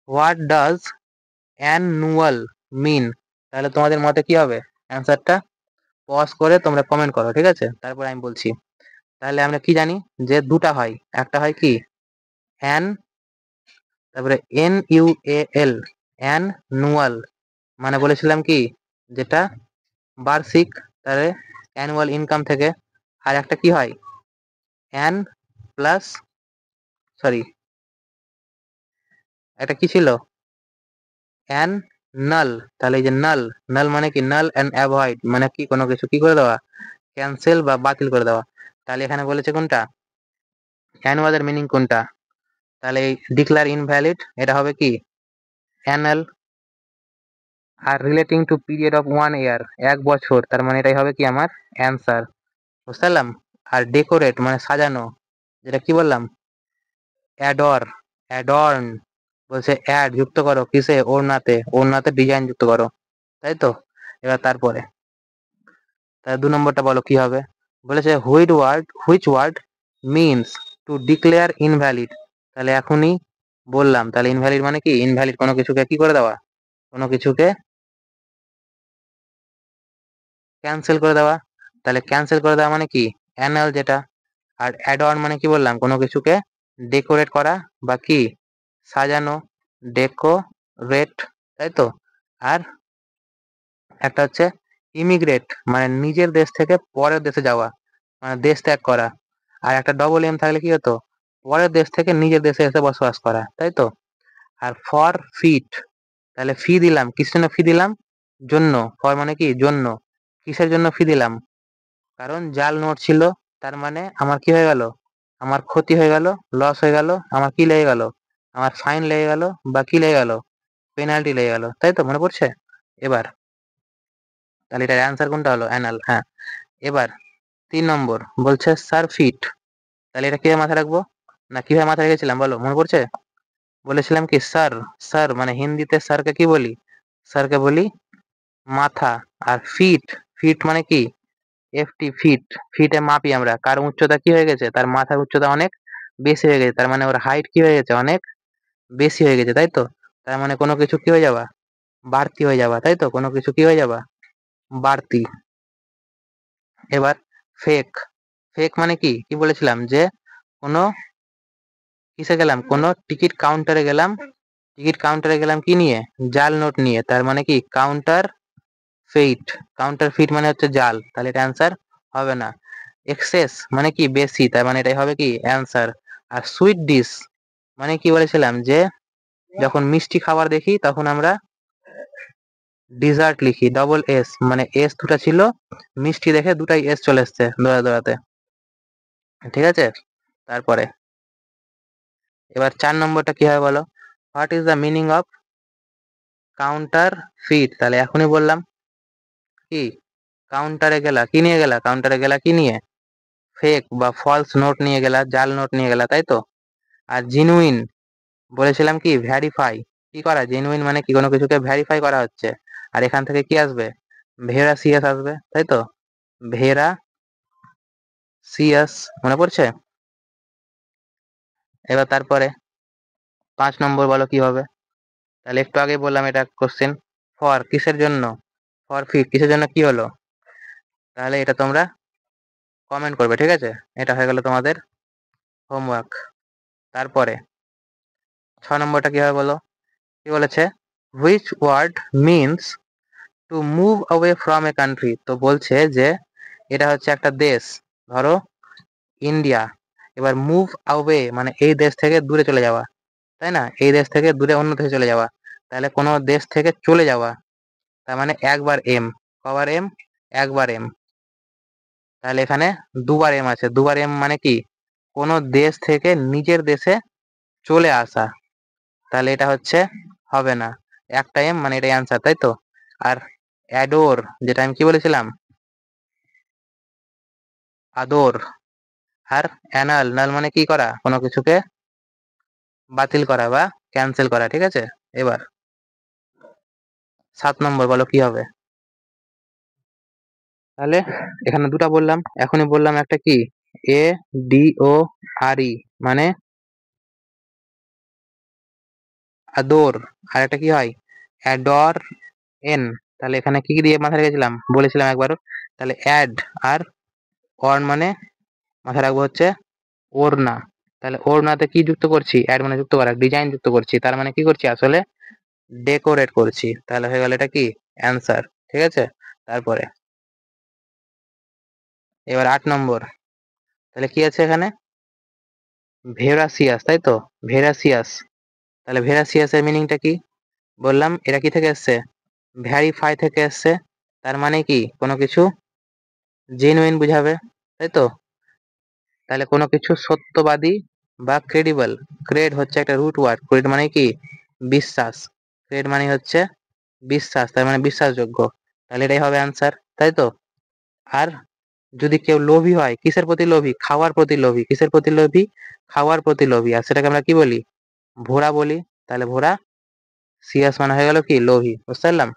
Speaker 1: হোয়াট ডাজ অ্যানুয়াল মিন। তাহলে তোমাদের মতে কি হবে অ্যান্সারটা, পজ করে তোমরা কমেন্ট করো, ঠিক আছে, তারপর আমি বলছি। তাহলে আমরা কি জানি যে দুটা হয়, একটা হয় কি অ্যান, তারপরে NUAL, অ্যানুয়াল মানে বলেছিলাম কি যেটা বার্ষিক, তাহলে অ্যানুয়াল ইনকাম থেকে। আর একটা কি হয় অ্যান প্লাস, সরি, এটা কি ছিল অ্যান নাল। তাহলে এই যে নাল, নাল মানে কি নাল অ্যান্ড অ্যাভয়েড, মানে কি কোনো কিছু কি করে দেওয়া, ক্যান্সেল বা বাতিল করে দেওয়া। তাহলে এখানে বলেছে কোনটা, অ্যানুয়ালের মিনিং কোনটা, তাহলে এই ডিক্লার ইনভ্যালিড এটা হবে কি অ্যানাল। আর relating to period of 1 year, 1 বছর, তার মানে এটাই হবে কি আমার অ্যান্সার, বুঝতে পারলাম। আর ডেকোরেট মানে সাজানো, যেটা কি বললাম অ্যাডর, অ্যাডর্ন, বলছে অ্যাড যুক্ত করো কিসে, ওড়নাতে, ওড়নাতে ডিজাইন যুক্ত করো, তাই তো। এবার তারপরে তাহলে 2 নম্বরটা বলো কি হবে, বলেছে which word means to declare invalid. তাহলে এখনই বললাম, তাহলে ইনভ্যালিড মানে কি ইনভ্যালিড কোনো কিছুকে কি করে দেওয়া, কোনো কিছুকে ক্যান্সেল করে দেওয়া। তাহলে ক্যান্সেল করে দেওয়া মানে কি অ্যানাল যেটা। আর অ্যাড অন মানে কি বললাম, কোনো কিছুকে ডেকোরেট করা বা কি সাজানো, ডেকোরেট, তাই তো। আর একটা হচ্ছে ইমিগ্রেট মানে নিজের দেশ থেকে পরের দেশে যাওয়া, মানে দেশ ত্যাগ করা। আর একটা ডবল এম থাকলে কি হতো, পরের দেশ থেকে নিজের দেশে এসে বসবাস করা, তাই তো। আর ফর ফিট, তাহলে ফি দিলাম, কিসের জন্য ফি দিলাম, জন্য, ফর মানে কি জন্য, কিসের জন্য ফি দিলাম, কারণ জাল নোট ছিল, তার মানে আমার কি হয়ে গেল, আমার ক্ষতি হয়ে গেল, লস হয়ে গেল, আমার কি লেগে গেল, আমার ফাইন লেগে গেল, বা কি লেগে গেল, পেনাল্টি লেগে গেল, তাই তো মনে পড়ছে? এবার তাহলে এটার অ্যান্সার কোনটা হলো? অ্যানাল। হ্যাঁ। এবার 3 নম্বর বলছে স্যার ফিট। তাহলে এটা কিভাবে মাথায় রাখবো, না কিভাবে মাথায় রেখেছিলাম বলো, মনে পড়ছে? বলেছিলাম কি স্যার, স্যার মানে হিন্দিতে স্যারকে কি বলি? স্যারকে বলি মাথা। আর ফিট, ফিট মানে কি? F, T. ফিটে মাপি আমরা কার উচ্চতা কি হয়ে গেছে, তার মাথার উচ্চতা অনেক বেশি হয়ে গেছে, তার মানে ওর হাইট কি হয়ে গেছে, অনেক বেশি হয়ে গেছে, তাই তো? তার মানে কোনো কিছু কি হয়ে যাওয়া, বাড়তি হয়ে যাওয়া, তাই তো? কোনো কিছু কি হয়ে যাওয়া, বাড়তি। এবার ফেক। ফেক মানে কি, কি বলেছিলাম যে কোনো কিসে গেলাম, কোনো টিকিট কাউন্টারে গেলাম, টিকিট কাউন্টারে গেলাম কি নিয়ে, জাল নোট নিয়ে, তার মানে কি কাউন্টার ফেইট। কাউন্টার ফিট মানে হচ্ছে জাল, তাহলে এটা অ্যান্সার হবে না। এক্সেস মানে কি বেশি, তার মানে এটাই হবে কি অ্যান্সার। আর সুইট ডিশ মানে কি বলেছিলাম যে যখন মিষ্টি খাবার দেখি তখন আমরা ডিজার্ট লিখি, ডবল এস, মানে এস দুটা ছিল, মিষ্টি দেখে দুটাই এস চলে এসছে দৌড়াতে দৌড়াতে। ঠিক আছে। তারপরে এবার 4 নম্বরটা কি হয় বলো, what is the meaning of counterfeit? তাহলে এখনই বললাম কি, কাউন্টারে গেলা কি নিয়ে গেলা, কাউন্টারে গেলা কি নিয়ে, ফেক বা ফলস নোট নিয়ে গেলা, জাল নোট নিয়ে গেলা, তাই তো? আর জেনুইন বলেছিলাম কি ভ্যারিফাই, কি করা, জেনুইন মানে কি কোনো কিছুকে ভ্যারিফাই করা হচ্ছে, আর এখান থেকে কি আসবে, ভেরা সিএস আসবে, তাই তো? ভেরা সিএস, মনে পড়ছে? এবার তারপরে 5 নম্বর বলো কি হবে? তাহলে একটু আগে বললাম এটা কোশ্চেন, ফর কিসের জন্য, ফর ফিট কিসের জন্য কি হলো, তাহলে এটা তোমরা কমেন্ট করবে, ঠিক আছে? এটা হয়ে গেল তোমাদের হোমওয়ার্ক। তারপরে 6 নম্বরটা কি হবে বলো, কি বলেছে, which word means to move away from a country. তো বলছে যে এটা হচ্ছে একটা দেশ, ধরো ইন্ডিয়া। এবার মুভ অ্যাওয়ে মানে এই দেশ থেকে দূরে চলে যাওয়া, তাই না? এই দেশ থেকে দূরে অন্য দেশে চলে যাওয়া, তাহলে কোনো দেশ থেকে চলে যাওয়া, তার মানে একবার এম, কবার এম, একবার এম। তাহলে এখানে দুবার এম আছে, দুবার এম মানে কি কোনো দেশ থেকে নিজের দেশে চলে আসা, তাহলে এটা হচ্ছে হবে না, একটা এম মানে এটাই অ্যান্সার, তাই তো? আর অ্যাডোর, যেটা আমি কি বলেছিলাম, আদর। আর অ্যানাল, নাল মানে কি করা, কোনো কিছুকে বাতিল করা বা ক্যান্সেল করা, ঠিক আছে? এবার 7 নম্বর বলো কি হবে? তাহলে এখানে দুটা বললাম, এখনই বললাম একটা কি, এ ডি ও আর ই মানে আদর, আর একটা কি হয়, অ্যাডর এন। তাহলে এখানে কি কি দিয়ে মাথায় রেখেছিলাম বলেছিলাম একবার, তাহলে অ্যাড আর অন মানে মাথায় রাখবো হচ্ছে ওড়না। তাহলে ওড়নাতে কি যুক্ত করছি, অ্যাড মানে যুক্ত করা, ডিজাইন যুক্ত করছি, তার মানে কি করছি আসলে ডেকোরেট করছি, তাহলে হয়ে গেল এটা কি অ্যান্সার, ঠিক আছে? তারপরে এবার 8 নম্বর, তাহলে কি আছে এখানে, ভেরাসিয়াস, তাই তো? ভেরাসিয়াস। তাহলে ভেরাসিয়াস এর মিনিংটা কি, বললাম এটা কি থেকে এসছে, ভ্যারিফাই থেকে এসছে, তার মানে কি কোনো কিছু জেনুইন বুঝাবে, তাই তো? তাহলে কোনো কিছু সত্যবাদী বা ক্রেডিবল। ক্রেড হচ্ছে একটা রুট ওয়ার্ড, ক্রেড মানে কি বিশ্বাস, ক্রেড মানে হচ্ছে বিশ্বাস, তার মানে বিশ্বাসযোগ্য, তাহলে এটাই হবে অ্যান্সার, তাই তো? আর যদি কেউ লোভী হয়, কিসের প্রতি লোভী, খাওয়ার প্রতি লোভী, কিসের প্রতি লোভী, খাওয়ার প্রতি লোভী, আর সেটাকে আমরা কি বলি, ভোরা বলি, তাহলে ভোরা সিয়াস মানে হয়ে গেল কি লোভী, বুঝতে পারলাম?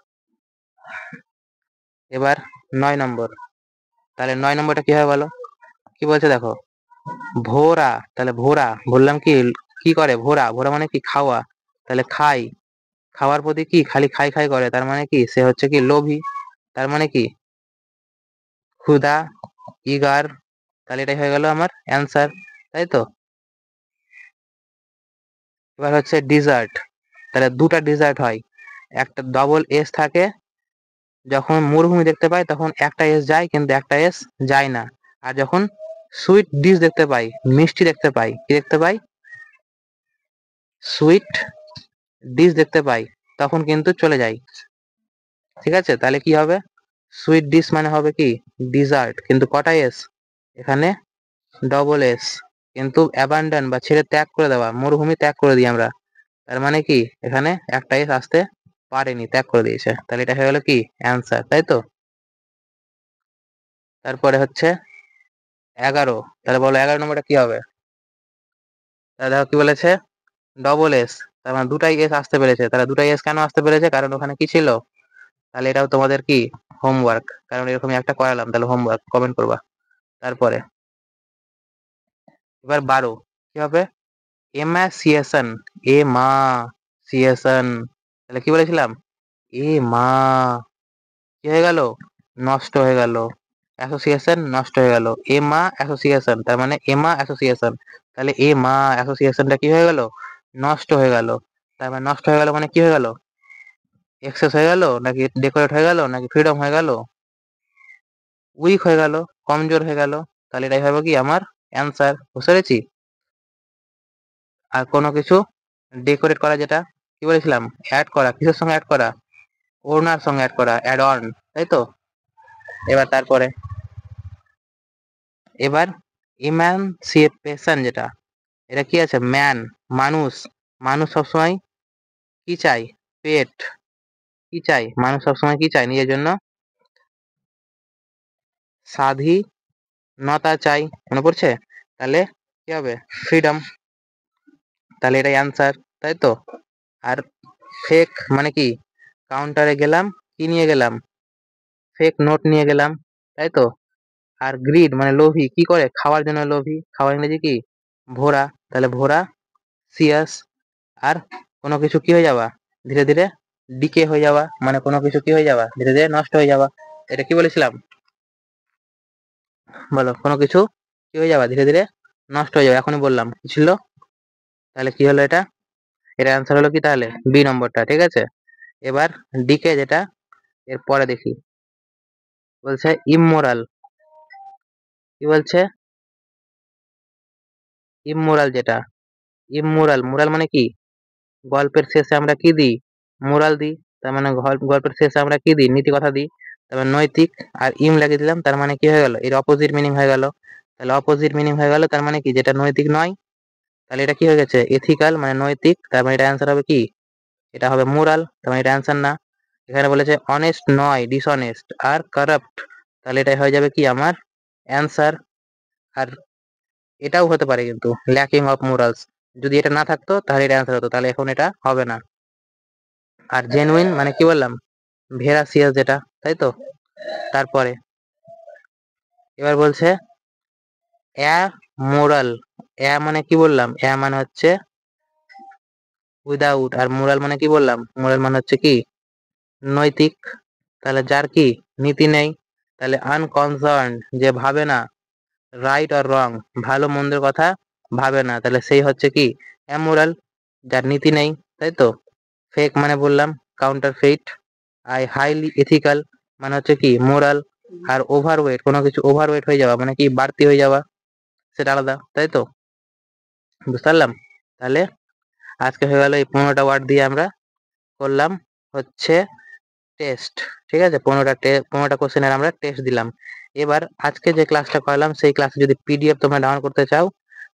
Speaker 1: এবার 9 নম্বর, তাহলে 9 নম্বরটা কি হবে বলো, কি বলছে দেখো, ভোরা। তাহলে ভোরা বললাম কি, কি করে ভোরা, ভোরা মানে কি খাওয়া, তাহলে খাই, খাওয়ার প্রতি কি খালি খাই খাই করে, তার মানে কি সে হচ্ছে কি লোভী, তার মানে কি ক্ষুধা, ইগার, তাহলে এটাই হয়ে গেল আমার অ্যান্সার, তাই তো? এবার হচ্ছে ডিজার্ট। তাহলে দুটা ডিজার্ট হয়, একটা ডবল এস থাকে, যখন মরুভূমি দেখতে পাই তখন একটা এস যায় কিন্তু একটা এস যায় না, আর যখন সুইট ডিশ দেখতে পাই, মিষ্টি দেখতে পাই, কি দেখতে পাই, সুইট ডিশ দেখতে পাই, তখন কিন্তু চলে যায়, ঠিক আছে? তাহলে কি হবে, সুইট ডিশ মানে হবে কি ডিজার্ট, কিন্তু কটা এস এখানে, ডবল এস, কিন্তু অ্যাবান্ডন বা ছেড়ে ত্যাগ করে দেওয়া, মরুভূমি ত্যাগ করে দিই আমরা, তার মানে কি এখানে একটা এস আসতে পারেনি, ত্যাগ করে দিয়েছে, তাহলে এটা হয়ে গেল কি অ্যান্সার, তাই তো। তারপরে হচ্ছে 11, তাহলে বলো 11 নম্বরটা কি হবে। তাহলে দেখো কি বলেছে, ডবল এস, তার মানে দুটাই এস আসতে পেরেছে। তাহলে দুটাই এস কেন আসতে পেরেছে, কারণ ওখানে কি ছিল, তাহলে এটাও তোমাদের কি হোমওয়ার্ক, কারণ এরকমই একটা করালাম, তাহলে হোমওয়ার্ক কমেন্ট করবা। তারপরে এবার 12 কি হবে, এমাসিয়েশন, এ মা সিয়েশন, তাহলে কি বলেছিলাম, এ মা, কি হয়ে গেল, নষ্ট হয়ে গেল, অ্যাসোসিয়েশন নষ্ট হয়ে গেল, এ মা অ্যাসোসিয়েশন, তার মানে এমা অ্যাসোসিয়েশন, তাহলে এ মা অ্যাসোসিয়েশনটা কি হয়ে গেল, নষ্ট হয়ে গেল। তার মানে নষ্ট হয়ে গেল মানে কি হয়ে গেল, এক্সেস হয়ে গেল, নাকি ডেকোরেট হয়ে গেল, নাকি ফ্রিডম হয়ে গেল, উইক হয়ে গেল, কমজোর হয়ে গেল। তাহলে এটাই হবে কি আমার অ্যান্সার, বুঝতে পেরেছি। আর কোনো কিছু ডেকোরেট করা, যেটা কি বলেছিলাম, অ্যাড করা, কিসের সঙ্গে অ্যাড করা, ওড়নার সঙ্গে অ্যাড করা, অ্যাড অন, তাই তো। এবার তারপরে এবার ইমানসিপেশন, যেটা এটা কি আছে, ম্যান, মানুষ, মানুষ সবসময় কি চাই, পেট, কি চাই, মানুষ সবসময় কি চাই, নিজের জন্য স্বাধীনতা চাই, মনে পড়ছে, তাহলে কি হবে, ফ্রিডম, তাহলে এটাই অ্যান্সার, তাই তো। আর ফেক মানে কি, কাউন্টারে গেলাম, কি নিয়ে গেলাম, ফেক নোট নিয়ে গেলাম, তাই তো। আর গ্রিড মানে লোভী, কি করে, খাওয়ার জন্য লোভী, খাওয়ার ইংরেজি কি, ভোরা, তাহলে ভোরা সিয়াস। আর কোনো কিছু কি হয়ে যাওয়া, ধীরে ধীরে ডিকে হয়ে যাওয়া, মানে কোনো কিছু কি হয়ে যাওয়া, ধীরে ধীরে নষ্ট হয়ে যাওয়া, এটা কি বলেছিলাম, বলো, কোনো কিছু কি হয়ে যাওয়া, ধীরে ধীরে নষ্ট হয়ে যাবে, এখনই বললাম কি ছিল, তাহলে কি হলো এটা, এর অ্যান্সার হলো কি তাহলে বি নম্বরটা, ঠিক আছে। এবার ডিকে, যেটা এর পরে দেখি, বলছে ইমোরাল, কি বলছে, ইমোরাল, যেটা ইমোরাল, মোরাল মানে কি, গল্পের শেষে আমরা কি দিই, মোরাল দিই, তার মানে গল্পের শেষে আমরা কি দিই, নীতি কথা দিই, তারপর নৈতিক, আর ইম লাগিয়ে দিলাম, তার মানে কি হয়ে গেল, এর অপোজিট মিনিং হয়ে গেল, তাহলে অপোজিট মিনিং হয়ে গেল, তার মানে কি, যেটা নৈতিক নয়, তাহলে এটা কি হয়ে গেছে, এথিক্যাল মানে নৈতিক, তার মানে এটা অ্যান্সার হবে কি, এটা হবে মোরাল, তার মানে এটা অ্যান্সার না। এখানে বলেছে অনেস্ট নয়, ডিসঅনেস্ট আর কারাপ্ট, তাহলে এটা হয়ে যাবে কি আমার অ্যান্সার। আর এটাও হতে পারে কিন্তু ল্যাকিং অফ মোরালস, যদি এটা না থাকতো তাহলে এটা অ্যান্সার হতো, তাহলে এখন এটা হবে না। আর জেনুইন মানে কি বললাম, ভেরাসিয়াস, যেটা, তাই তো। তারপরে এবার বলছে অ্যা মোরাল, অ্যা মানে কি বললাম, অ্যা মানে হচ্ছে উইদাউট, আর মোরাল মানে কি বললাম, মোরাল মানে হচ্ছে কি নৈতিক, তাহলে যার কি নীতি নেই, তাহলে আনকনসার্ন, যে ভাবে না, রাইট আর রং, ভালো মন্দের কথা ভাবে না, তাহলে সেই হচ্ছে কি অ্যামোরাল, যার নীতি নেই, তাই তো। ফেক মানে বললাম কাউন্টার ফেট, আর হাইলি এথিক্যাল মানে হচ্ছে কি মোরাল, আর ওভারওয়েট, কোনো কিছু ওভারওয়েট হয়ে যাওয়া মানে কি বাড়তি হয়ে যাওয়া, সেটা আলাদা, তাই তো, বুঝতে পারলাম। তাহলে আজকে হয়ে গেল এই 15টা ওয়ার্ড দিয়ে আমরা করলাম হচ্ছে টেস্ট, ঠিক আছে, 15টা কোশ্চেনের আমরা টেস্ট দিলাম। এবার আজকে যে ক্লাসটা করালাম সেই ক্লাসে যদি পিডিএফ তোমরা ডাউনলোড করতে চাও,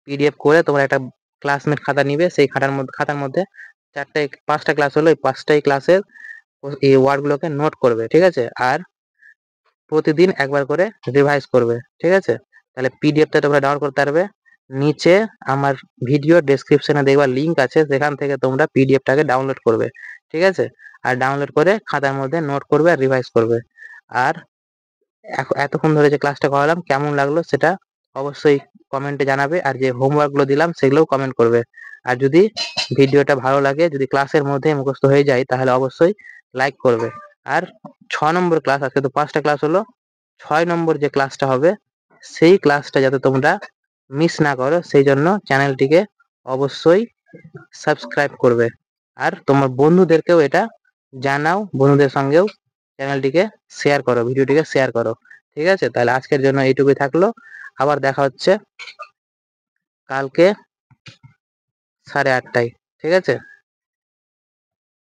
Speaker 1: পিডিএফ করে তোমরা একটা ক্লাসমেট খাতা নিবে, সেই খাতার মধ্যে 5টা ক্লাস হলো, এই 5টাই ক্লাসের এই ওয়ার্ডগুলোকে নোট করবে, ঠিক আছে, আর প্রতিদিন একবার করে রিভাইজ করবে, ঠিক আছে। তাহলে পিডিএফটা তোমরা ডাউনলোড করতে পারবে, নিচে আমার ভিডিও ডেসক্রিপশনে দেখবা লিঙ্ক আছে, সেখান থেকে তোমরা পিডিএফটাকে ডাউনলোড করবে, ঠিক আছে। আর ডাউনলোড করে খাতার মধ্যে নোট করবে আর রিভাইজ করবে। আর এতক্ষণ ধরে যে ক্লাসটা করালাম কেমন লাগলো সেটা অবশ্যই কমেন্টে জানাবে, আর যে হোমওয়ার্কগুলো দিলাম সেগুলোও কমেন্ট করবে। আর যদি ভিডিওটা ভালো লাগে, যদি ক্লাসের মধ্যে মুখস্থ হয়ে যায়, তাহলে অবশ্যই লাইক করবে। আর 6 নম্বর ক্লাস, আজকে তো 5টা ক্লাস হলো, 6 নম্বর যে ক্লাসটা হবে সেই ক্লাসটা যাতে তোমরা মিস না করো, সেই জন্য চ্যানেলটিকে অবশ্যই সাবস্ক্রাইব করবে। আর তোমার বন্ধুদেরকেও এটা জানাও, বন্ধুদের সঙ্গেও চ্যানেলটিকে শেয়ার করো, ভিডিওটিকে শেয়ার করো, ঠিক আছে। তাহলে আজকের জন্য এইটুকুই থাকলো, আবার দেখা হচ্ছে কালকে 8:30টায়, ঠিক আছে।